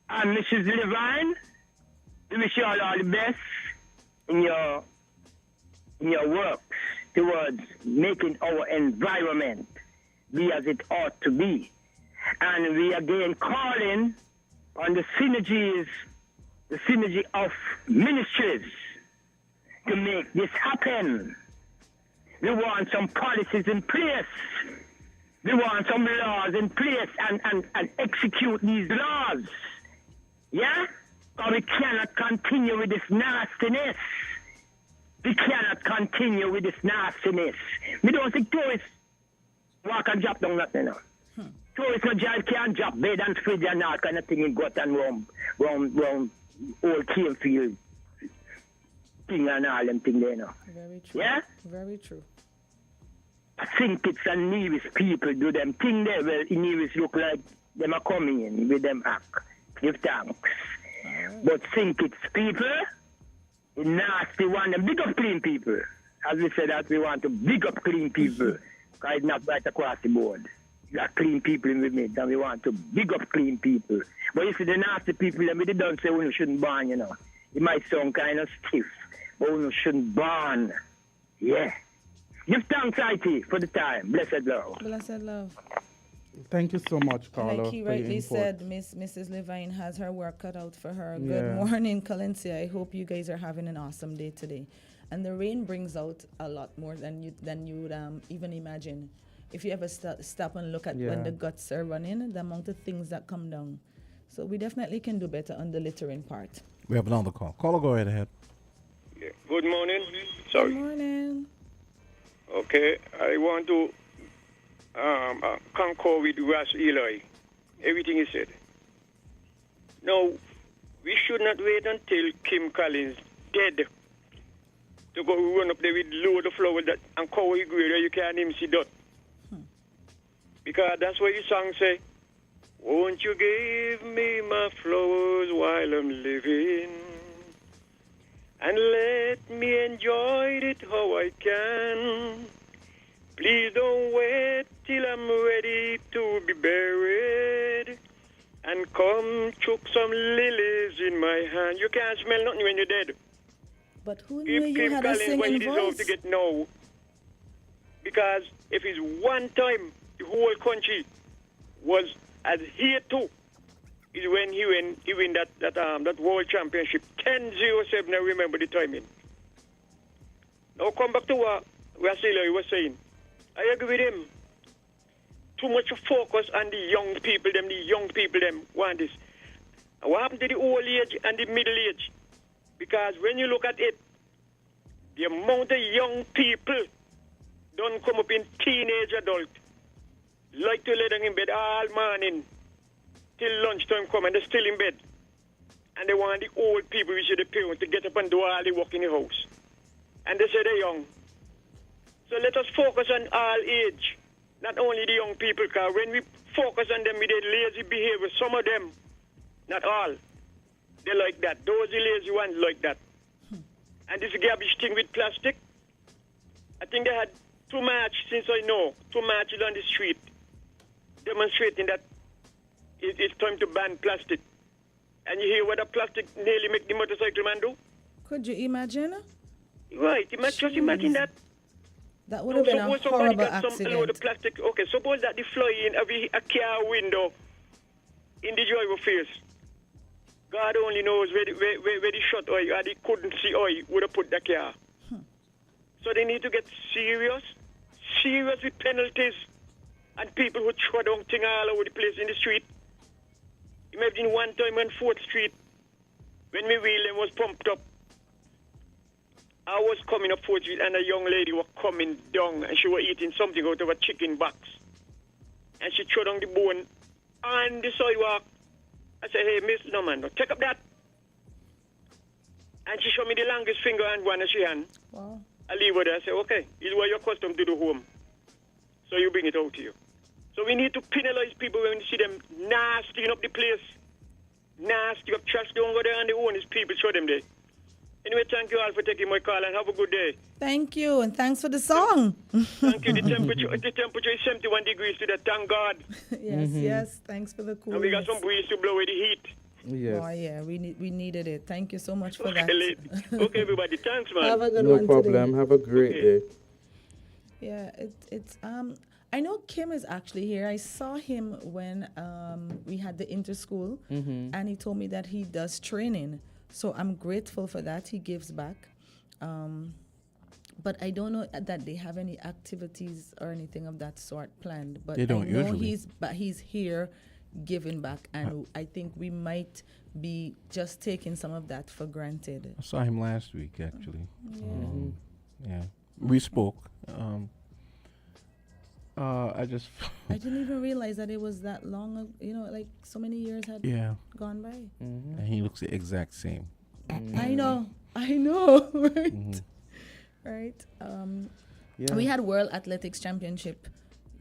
Mrs. Levine, we wish you all the best in your works towards making our environment be as it ought to be. And we again calling on the synergy of ministries to make this happen. We want some policies in place. We want some laws in place and execute these laws. Yeah? Or we cannot continue with this nastiness. We cannot continue with this nastiness. We don't think tourists walk and drop down nothing now. Tourists no jail can't drop bed and fridge and all kind of thing in gut and round old Canefield thing and all them thing there now. Very true. Yeah? Very true. I think it's a Nevis people do them thing there. Well, in Nevis look like them are coming in with them act. Give thanks. But think it's people, the nasty one, them big up clean people. As we said that we want to big up clean people. Because it's not right across the board. You got clean people in with me, and we want to big up clean people. But you see the nasty people, them they don't say we shouldn't ban, you know. It might sound kind of stiff, but we shouldn't ban. Yeah. Give thanks, IT, for the time. Blessed love. Blessed love. Thank you so much, Carlo. Like he for your rightly input. said, Mrs. Levine has her work cut out for her. Yeah. Good morning, Candisie. I hope you guys are having an awesome day today. And the rain brings out a lot more than you would even imagine. If you ever stop and look at when Yeah. the guts are running, the amount of things that come down. So we definitely can do better on the littering part. We have another call. Caller, go right ahead. Good morning. Sorry. Good morning. Okay, I want to concur with Ross Eloy. Everything he said. No, we should not wait until Kim Collins dead to go run up there with load of flowers that and cover your grave where you can't even see that. Because that's what your song say. Won't you give me my flowers while I'm living? And let me enjoy it how I can. Please don't wait till I'm ready to be buried. And come chuck some lilies in my hand. You can't smell nothing when you're dead. But who Give knew you Kim had a Collins what he singing deserves voice? to get now. Because if it's one time the whole country was adhered to, is when he win that world championship 10-0-7. I remember the timing. Now come back to what Rasilo was saying. I agree with him. Too much focus on the young people. The young people want this. And what happened to the old age and the middle age? Because when you look at it, the amount of young people don't come up in teenage adult, like to lay down in bed all morning till lunchtime come and they're still in bed. And they want the old people, which are the parents, to get up and do all the work in the house. And they say they're young. So let us focus on all age, not only the young people, because when we focus on them with their lazy behavior, some of them, not all, they like that. Those are lazy ones like that. And this garbage thing with plastic, I think they had too much, since I know, too much on the street, demonstrating that it's time to ban plastic. And you hear what the plastic nearly make the motorcycle man do? Could you imagine? Right, just imagine that. That would have been a Suppose somebody horrible got some load accident. of plastic. Okay, suppose that they fly in a car window in the driver face. God only knows where the shot oil or they couldn't see oil would have put the car. So they need to get serious with penalties and people who throw down things all over the place in the street. Imagine one time on 4th Street, when my wheel was pumped up, I was coming up 4th Street and a young lady was coming down and she was eating something out of a chicken box. And she threw down the bone on the sidewalk. I said, hey, miss, no man, no, take up that. And she showed me the longest finger and one of she hand. Wow. I leave her there. I say, okay, it's what you're accustomed to do home. So you bring it out to you. So we need to penalize people when we see them nastying up the place. Nasty up trash, don't go there and the owners people, show them there. Anyway, thank you all for taking my call and have a good day. Thank you, and thanks for the song. Thank you. The temperature is 71 degrees today, thank God. Yes, yes, thanks for the cool. And we got some breeze to blow away the heat. Yes. Oh, yeah, we needed it. Thank you so much for that. Okay, everybody, thanks, man. Have a good No one problem. today. Have a great day. Yeah, it's I know Kim is actually here. I saw him when we had the inter-school, and he told me that he does training. So I'm grateful for that. He gives back. But I don't know that they have any activities or anything of that sort planned. But They don't I know usually. he's here giving back, and I think we might be just taking some of that for granted. I saw him last week, actually. Yeah. Yeah. We spoke. I just. I didn't even realize that it was that long. Like so many years had gone by. And he looks the exact same. I know, right? Right. We had World Athletics Championship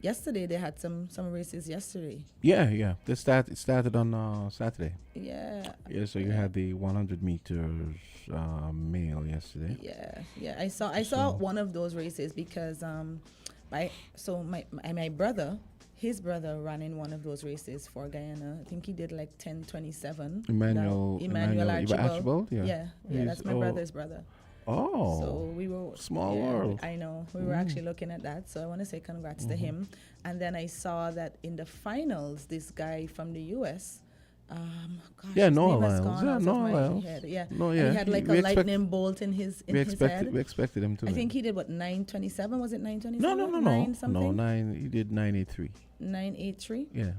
yesterday. They had some races yesterday. Yeah. It started on Saturday. Yeah. Yeah, so you had the 100 meters male yesterday. Yeah. I saw one of those races because my brother, his brother ran in one of those races for Guyana. I think he did like 10:27. Emmanuel Archibald. Yeah. Yeah, that's my brother's brother. Oh. So we were small world. I know. We were actually looking at that. So I want to say congrats to him. And then I saw that in the finals, this guy from the US, Noah Lyles. Lyles. Noah Lyles. Yeah. No, And yeah. he had like a lightning bolt in his head. We expected him to. I think he did 9:27. Was it 9:27? No. 9 something? No, 9. He did 9:83. 9:83. Yeah.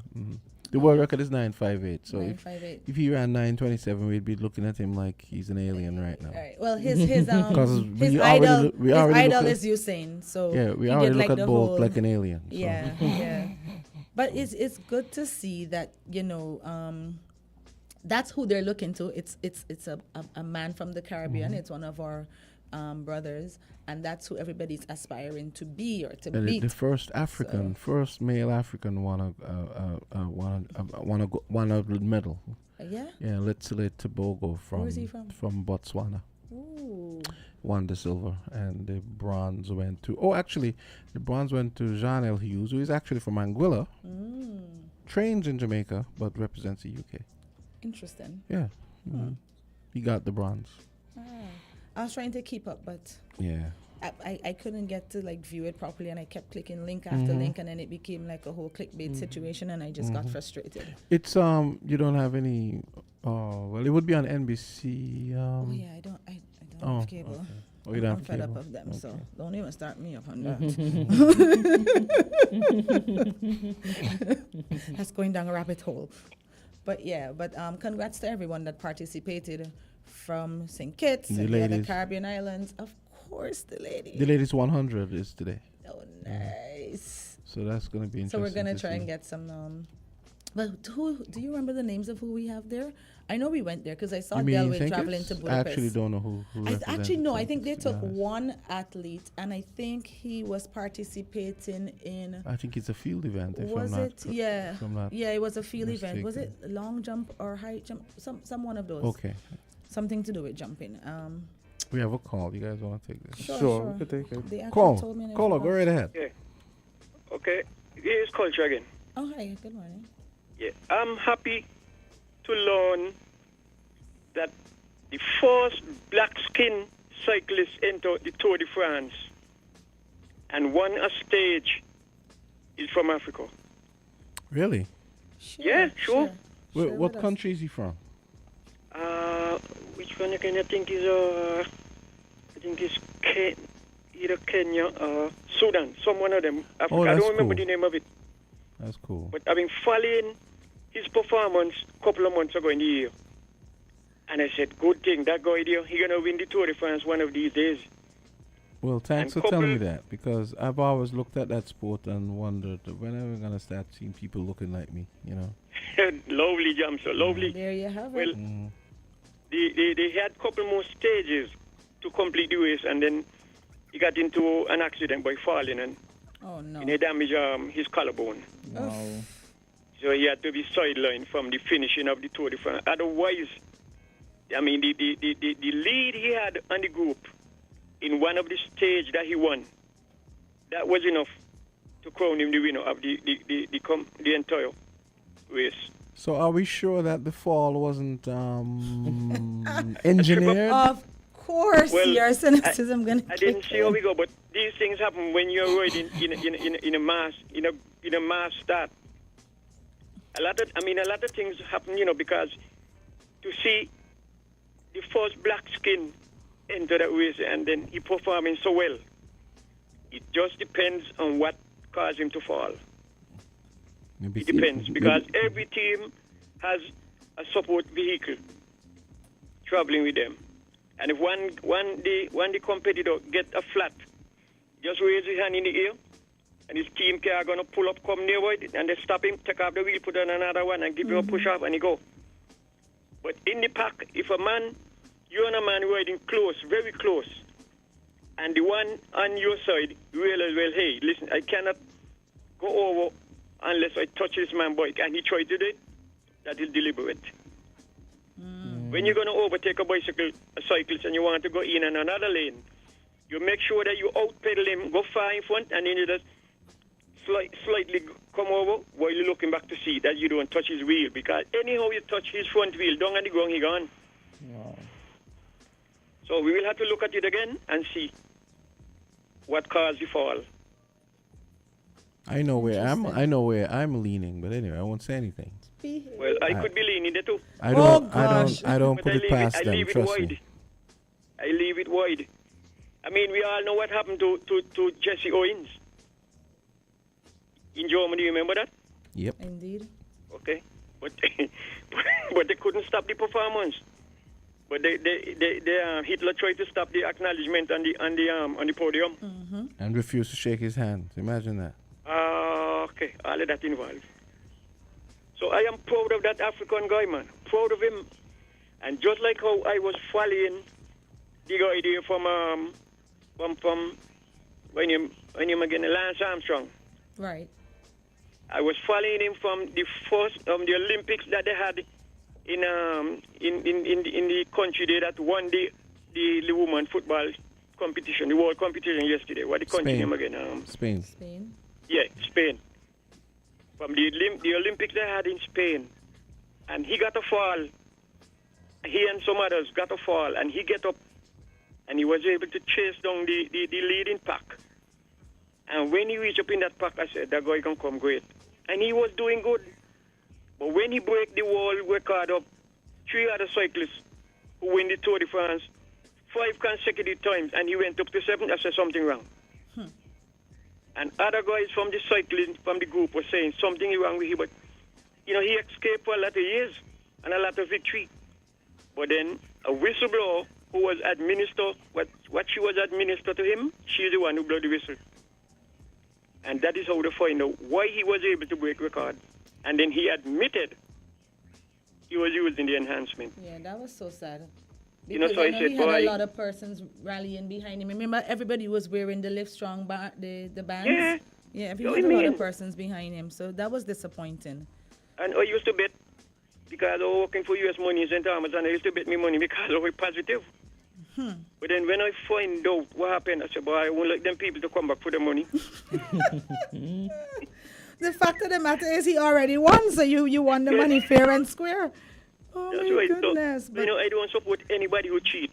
The world record is 9:58. So 9:58. if he ran 9:27, we'd be looking at him like he's an alien right now. All right. Well, his idol is Usain. So yeah, we he already did look like at the Bolt whole, like an alien. So. Yeah. But it's good to see that that's who they're looking to. It's a man from the Caribbean. It's one of our brothers, and that's who everybody's aspiring to be or to beat. The first male African won a medal. Yeah. Yeah, Letsile Tobago Where is he from? From Botswana. Ooh. Won the silver, and the bronze went to. Oh, actually, the bronze went to Jean L. Hughes, who is actually from Anguilla. Trains in Jamaica, but represents the UK. Interesting. Yeah. He got the bronze. I was trying to keep up, but yeah, I couldn't get to view it properly, and I kept clicking link after link, and then it became like a whole clickbait situation, and I just got frustrated. It's you don't have any. Well, it would be on NBC. I don't have cable. Okay. Oh, you don't I'm have fed cable. up of them, so Okay. don't even start me up on that. That's going down a rabbit hole. But congrats to everyone that participated from St. Kitts and the other Caribbean islands. Of course, the ladies. The ladies 100 is today. Oh, nice. So that's going to be interesting. So we're going to try and get some. But do you remember the names of who we have there? I know we went there because I saw Delway traveling to Budapest. I actually don't know who I think they took one athlete, and I think he was participating in. I think it's a field event. Was it? Yeah. Yeah, it was a field event. Was it long jump or high jump? Some one of those. Okay. Something to do with jumping. We have a call. You guys want to take this? Sure. We could take it. They actually Call. told me. Caller, go right ahead. Yeah. Okay. Here's Culture again. Oh, hi. Good morning. Yeah. I'm happy to learn that the first black skin cyclist entered the Tour de France and won a stage is from Africa. Really? Yeah, sure. What country is he from? Which one again? I think is either Kenya or Sudan, some one of them. Africa. Oh, I that's don't remember cool. the name of it. That's cool. But I've been following his performance a couple of months ago in the year. And I said, good thing, that guy there, he's going to win the Tour de France one of these days. Well, thanks And for telling me that, because I've always looked at that sport and wondered when am I going to start seeing people looking like me, you know? Lovely, Jam, so lovely. There you have Well, it. they had a couple more stages to complete the race, and then he got into an accident by falling, and he damaged his collarbone. Wow. So he had to be sidelined from the finishing of the Tour de France. Otherwise, I mean, the lead he had on the group in one of the stage that he won, that was enough to crown him the winner of the entire race. So are we sure that the fall wasn't engineered? Of course, Well, your cynicism going to I didn't see how we go, but these things happen when you're riding in a mass start. A lot of things happen, you know, because to see the first black skin enter that race and then he performing so well, it just depends on what caused him to fall. It depends, because every team has a support vehicle traveling with them. And if one the competitor get a flat, just raise his hand in the air, and his team car going to pull up, come near it, and they stop him, take off the wheel, put on another one, and give him a push off, and he go. But in the pack, if you're on a man riding close, very close, and the one on your side realizes, well, hey, listen, I cannot go over unless I touch this man bike, and he tried to do it, that is deliberate. When you're going to overtake a cyclist, and you want to go in another lane, you make sure that you out-pedal him, go far in front, and then you just slightly come over while you're looking back to see that you don't touch his wheel, because anyhow you touch his front wheel, down on the ground, he gone. Wow. So we will have to look at it again and see what caused the fall. I know where I'm leaning, but anyway, I won't say anything. Well, I could be leaning there too. I don't But put it past I them. leave it Trust wide. me. I leave it wide. I mean, we all know what happened to Jesse Owens in Germany. You remember that? Yep. Indeed. Okay, but but they couldn't stop the performance. But Hitler tried to stop the acknowledgement on the podium. And refuse to shake his hand. Imagine that. Okay, all of that involved. So I am proud of that African guy, man. Proud of him. And just like how I was following the guy there from when you again, Lance Armstrong. Right. I was following him from the first the Olympics that they had in the country there that won the women football competition, the world competition yesterday. What the country name again? Spain. Yeah, Spain. From the Olympics they had in Spain, and he got a fall. He and some others got a fall, and he get up, and he was able to chase down the leading pack. And when he reached up in that pack, I said, that guy can come great. And he was doing good. But when he break the world record up, 3 other cyclists who win the Tour de France 5 consecutive times, and he went up to 7, I said something wrong. And other guys from the cycling, from the group, were saying something wrong with him. But, you know, he escaped for a lot of years and a lot of victory. But then a whistleblower who was administered, what she was administered to him, she's the one who blew the whistle. And that is how they find out why he was able to break record. And then he admitted he was using the enhancement. Yeah, that was so sad. You know, Because so I I know said, he had boy, a lot of persons rallying behind him. Remember, everybody was wearing the Livestrong the bands. Yeah, he had a lot of persons behind him. So that was disappointing. And I used to bet, because I was working for U.S. Money in St. Thomas, and I used to bet me money because I was positive. But then when I find out what happened, I said, boy, I won't like them people to come back for the money. The fact of the matter is he already won, so you won the money fair and square. Oh, That's my right. goodness. So, you know, I don't support anybody who cheat.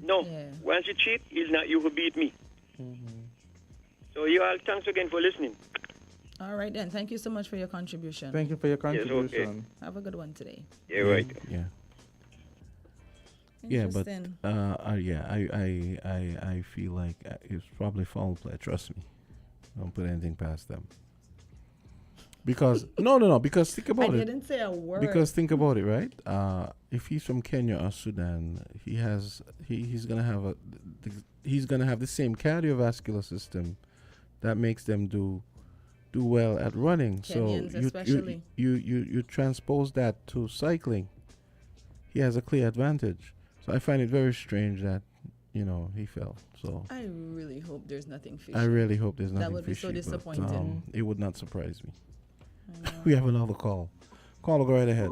No. Once you cheat, it's not you who beat me. So you all, thanks again for listening. All right, then. Thank you so much for your contribution. Thank you for your Yes, contribution. okay. Have a good one today. Yeah, right. Yeah. Yeah, but Interesting. yeah, I feel like it's probably foul play. Trust me, don't put anything past them. Because no. Because think about it. I didn't say a word. Because think about it, right? If he's from Kenya or Sudan, he's gonna have he's gonna have the same cardiovascular system that makes them do well at running. Kenyans so especially. you transpose that to cycling. He has a clear advantage. So I find it very strange that he fell. So I really hope there's nothing fishy. I really hope there's nothing That would fishy. be so but, disappointing. it would not surprise me. We have another call. Caller, go right ahead.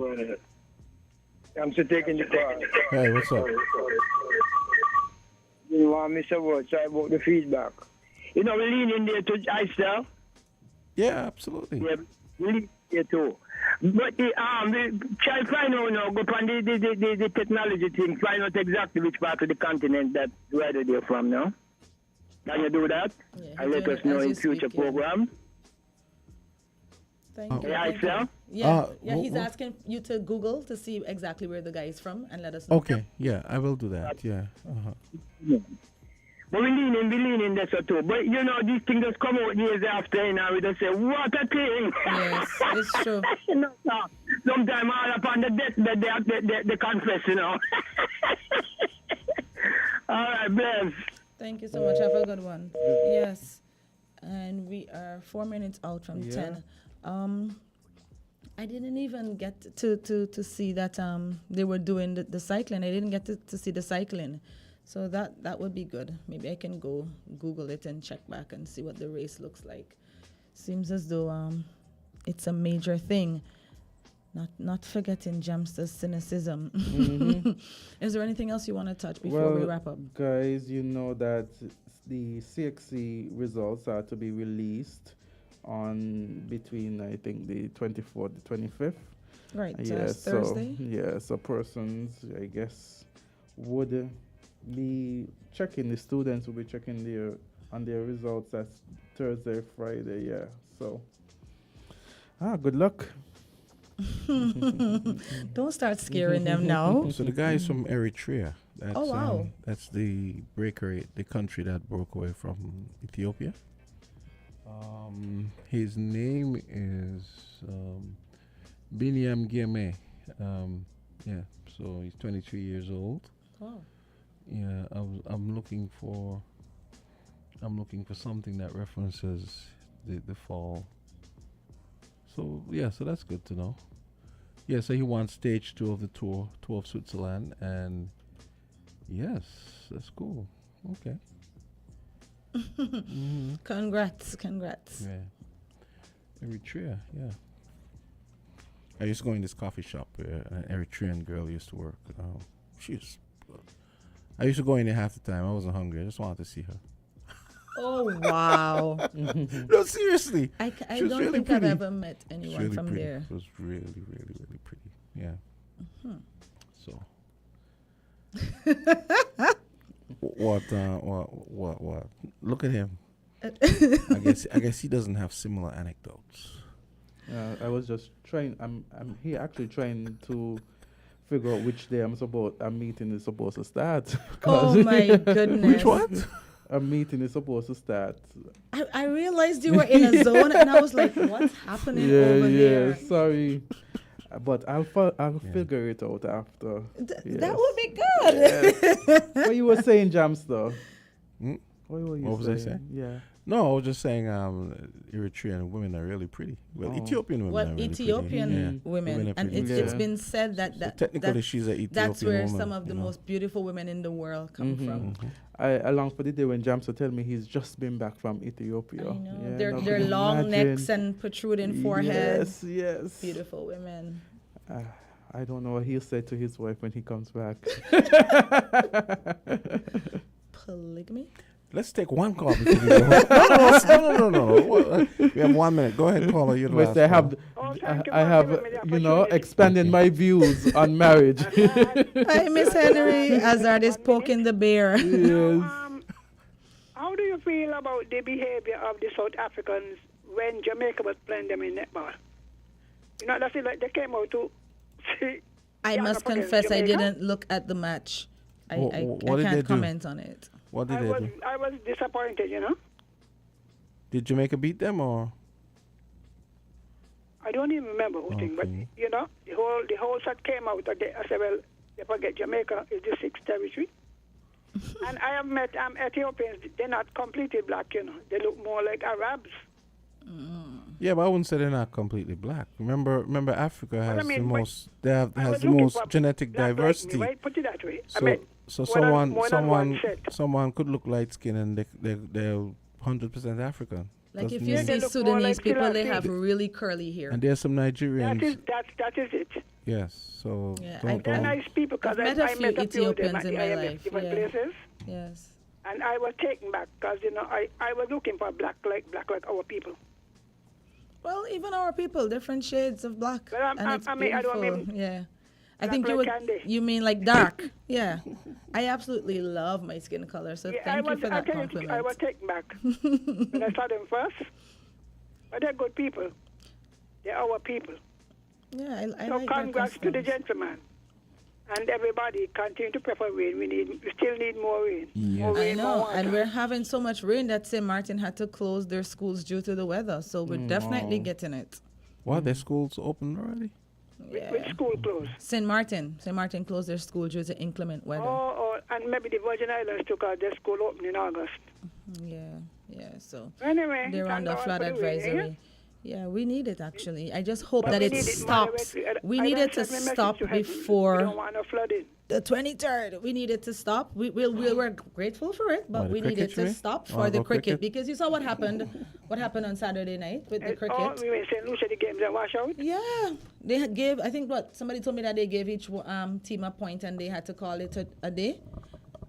I'm still taking the call. Hey, what's up? You want me to watch about the feedback? We lean in there to Iceland. Yeah, absolutely. Yeah, we lean there too. But we try to find out now, go on the technology thing, find out exactly which part of the continent that where they're from now. Can you do that? Yeah, And let us know in future program. Thank you. Yeah, thank you. Iceland? Yeah, what- he's what- asking you to Google to see exactly where the guy is from and let us know. Okay, yeah, I will do that. Yeah. Uh-huh. But we lean in this or too. But these things just come out years after, we just say, what a thing! Yes, it's true. Sometimes all upon the deathbed, they confess, All right, bless. Thank you so much. Have a good one. Yes. And we are 4 minutes out from 10. I didn't even get to see that they were doing the cycling. I didn't get to see the cycling. So that would be good. Maybe I can go Google it and check back and see what the race looks like. Seems as though it's a major thing. Not forgetting Jamster's cynicism. Mm-hmm. Is there anything else you want to touch before we wrap up? Guys, you know that the CXC results are to be released on between, I think, the 24th, the 25th. Right, Yeah, Thursday? So persons, I guess, would be checking, the students will be checking their results as Thursday, Friday, yeah. So, good luck. Don't start scaring them now. So the guy is from Eritrea. That's, Oh, wow. That's the country that broke away from Ethiopia. His name is Biniam Giame. Yeah, so he's 23 years old. Oh. Yeah, I'm looking for something that references the fall. So yeah, so that's good to know. Yeah, so he won stage 2 of the tour of Switzerland, and yes, that's cool. Okay. Congrats. Yeah. Eritrea, yeah. I used to go in this coffee shop where an Eritrean girl used to work. I used to go in there half the time. I wasn't hungry. I just wanted to see her. Oh, wow. No, seriously. I She was don't really think pretty. I've ever met anyone really from pretty. there. It was really, really, really pretty. Yeah. Mhm. So. What? Look at him. I guess he doesn't have similar anecdotes. I was just trying. I'm here actually trying to figure out which day a meeting is supposed to start. Oh my goodness. Which what? A meeting is supposed to start. I realized you were in a zone, and I was like, what's happening over here? Sorry. But I'll figure it out after. That would be good. Yes. What you were saying, Jamster? What were you What was I saying? Yeah. No, I was just saying Eritrean women are really pretty. Well, Ethiopian women are really Ethiopian pretty. Yeah. women, are and pretty. it's been said that So technically she's an Ethiopian that's where woman, some of the most beautiful women in the world come from. Along for the day when Jamster tell me he's just been back from Ethiopia. I know. Yeah, Their long necks and protruding foreheads. Yes. Beautiful women. I don't know what he'll say to his wife when he comes back. Polygamy? Let's take one call before we go. No. We have 1 minute. Go ahead, caller. You're the last I have expanding my views on marriage. Hi, Miss Henry. Azard is poking the bear. Yes. How do you feel about the behavior of the South Africans when Jamaica was playing them in netball? That's it, like they came out to see. I must confess, I didn't look at the match. What did they can't do? comment on it. What did they do? I was disappointed, you know. Did Jamaica beat them or? I don't even remember who thing, but you know, the whole set came out. I said, well, they forget Jamaica is the 6th territory. And I have met Ethiopians. They're not completely black, you know. They look more like Arabs. Yeah, but I wouldn't say they're not completely black. Remember, Africa has I mean, the but most. I Has was the looking most for genetic black like me, diversity. right? Put it that way. I So, mean, so more than one set. someone could look light skinned and they're 100% African. Like 'Cause if me- you see look more Sudanese like people, they Selassie. have really curly hair. and there's some Nigerians. That is it. Yes. So Yeah, They're nice people because I've met I a few met a few of them Ethiopians at in the my IMF life. different Yeah. places. Yes. And I was taken back because, you know, I was looking for black like our people. Well, even our people, different shades of black. But and it's I mean, I don't beautiful. mean Yeah. I black think you like would. Candy. You mean like dark? Yeah. I absolutely love my skin color. So Yeah, thank you for that I compliment. was taken back when I saw them first. But they're good people. They're our people. Yeah, I So like that congrats to the customs. gentleman. And everybody continue to prefer rain. We still need more rain. More I rain, more know, water. and we're having so much rain that St. Martin had to close their schools due to the weather. So we're definitely Wow. getting it. What? Their schools open already? Which school closed? St. Martin closed their school due to inclement weather. Oh, and maybe the Virgin Islands took out their school open in August. Yeah. So Anyway, they're thank under God flood for the rain, advisory. Yeah, we need it actually. I just hope But that we it need it stops. moderately. We I need don't it to send my message stop to heaven. before We don't want no flooding. the 23rd. We need it to stop. We're grateful for it, but Why, the we need it to cricketry? stop Oh, for the about cricket cricket? because you saw what happened. What happened on Saturday night with the cricket? Oh, we were in St. Lucia, the games and wash out? Yeah, they had gave. I think somebody told me that they gave each team a point and they had to call it a day.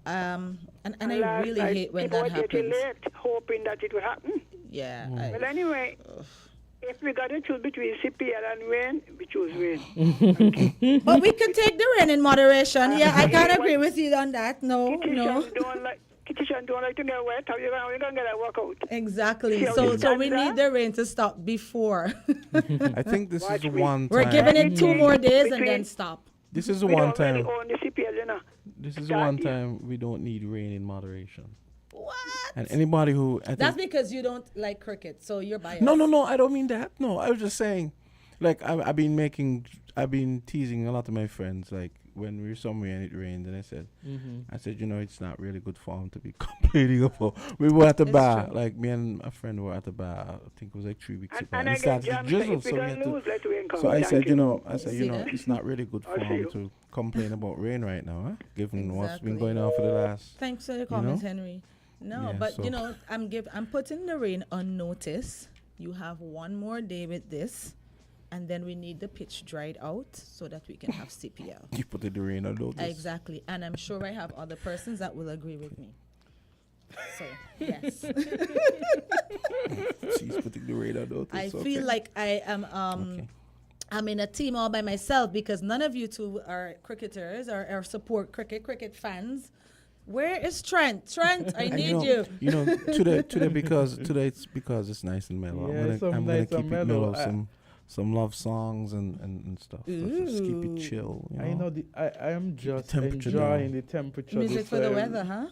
And I last really night, hate when people that were getting happens. late, hoping that it would happen. Yeah. Well, anyway, if we got to choose between CPL and rain, we choose rain. But we can take the rain in moderation. Yeah, I can't agree with you on that. No. Kitchen don't like to get wet. How you going to get a workout? Exactly. See how So you so we stand need the rain to stop before. I think this is the one time. We're giving it 2 more days and then stop. This is the We one don't really time. own the CPL, you know. This is the one time we don't need rain in moderation. What? And anybody who I That's think, because you don't like cricket, so you're biased. no, I don't mean that. No, I was just saying, like I've been teasing a lot of my friends, like when we were somewhere and it rained, and I said, you know, it's not really good form to be complaining about. We were at the It's bar, true. like me and a friend were at the bar. I think it was like 3 weeks ago. And it again, started to Jam, drizzle, if we so we don't had to. lose, let rain come. So I Thank said, you. you know, See that? it's not really good I'll see form you. to complain about rain right now, huh? Given what's been Exactly. going on for the last. Thanks for your you comments, know? Henry. No, Yeah, but so- you know, I'm putting the rain on notice. You have 1 more day with this, and then we need the pitch dried out so that we can have CPL. You put the rain on notice. Exactly, and I'm sure I have other persons that will agree with me. So yes, She's putting the rain on notice. I okay. feel like I am. I'm in a team all by myself because none of you two are cricketers or support cricket fans. Where is Trent? Trent, I And need you. You know, today because it's it's nice and mellow. Yeah, I'm gonna nice keep and it mellow. mellow. Some love songs and stuff. Just keep it chill. You know? I know I am just temperature enjoying down. the temperature. Music this for the time. weather, huh?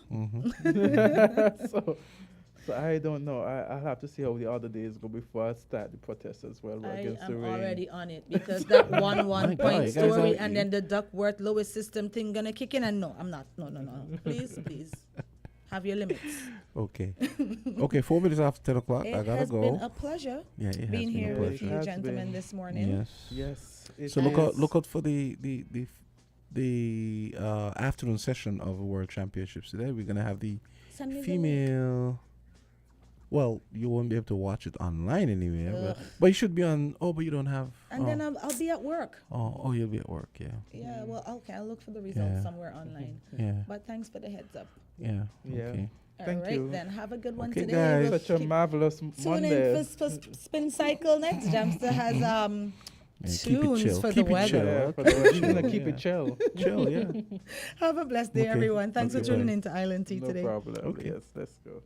So I don't know. I'll have to see how the other days go before I start the protest as well I against the am rain. already on it because that 1 My God, point you guys story are- and then the Duckworth Lewis system thing gonna kick in and no, I'm not. No. Please. Have your limits. Okay. Okay, 4 minutes after 10 o'clock. It I gotta has go. been a pleasure Yeah, it has being been a here with pleasure. you Has gentlemen been. this morning. Yes. it So is. look out for the afternoon session of the World Championships today. We're gonna have the Send me the female. Well, you won't be able to watch it online anyway, Ugh. but you should be on. Oh, but you don't have. And then I'll be at work. Oh, you'll be at work. Yeah. Yeah, well, okay, I'll look for the results Yeah. somewhere online. Yeah. But thanks for the heads up. Yeah. Yeah. Okay. Thank All right, you. then. Have a good one Okay, today. guys. We'll Such a keep marvelous Tune Monday. in for Spin Cycle next. Jamster has keep it tunes chill. for Keep the it weather. chill. Yeah, for the weather. Gonna keep it chill. Chill, yeah. Have a blessed day, Okay. everyone. Thanks Okay, for tuning bye. in to Island Tea No today. problem. Okay. Yes, let's go.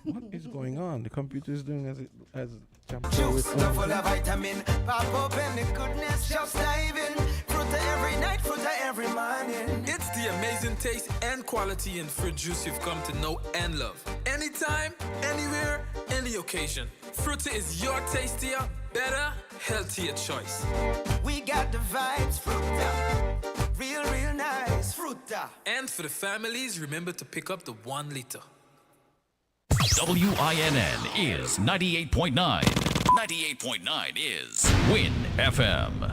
What is going on? The computer is doing as jump Juice full of vitamin. Pop open the goodness, just dive in. Fruit every night, fruit every morning. It's the amazing taste and quality in fruit juice you've come to know and love. Anytime, anywhere, any occasion. Fruity is your tastier, better, healthier choice. We got the vibes, Fruta. Real, real nice, Fruta. And for the families, remember to pick up the 1 liter. WINN is 98.9. 98.9 is Win FM.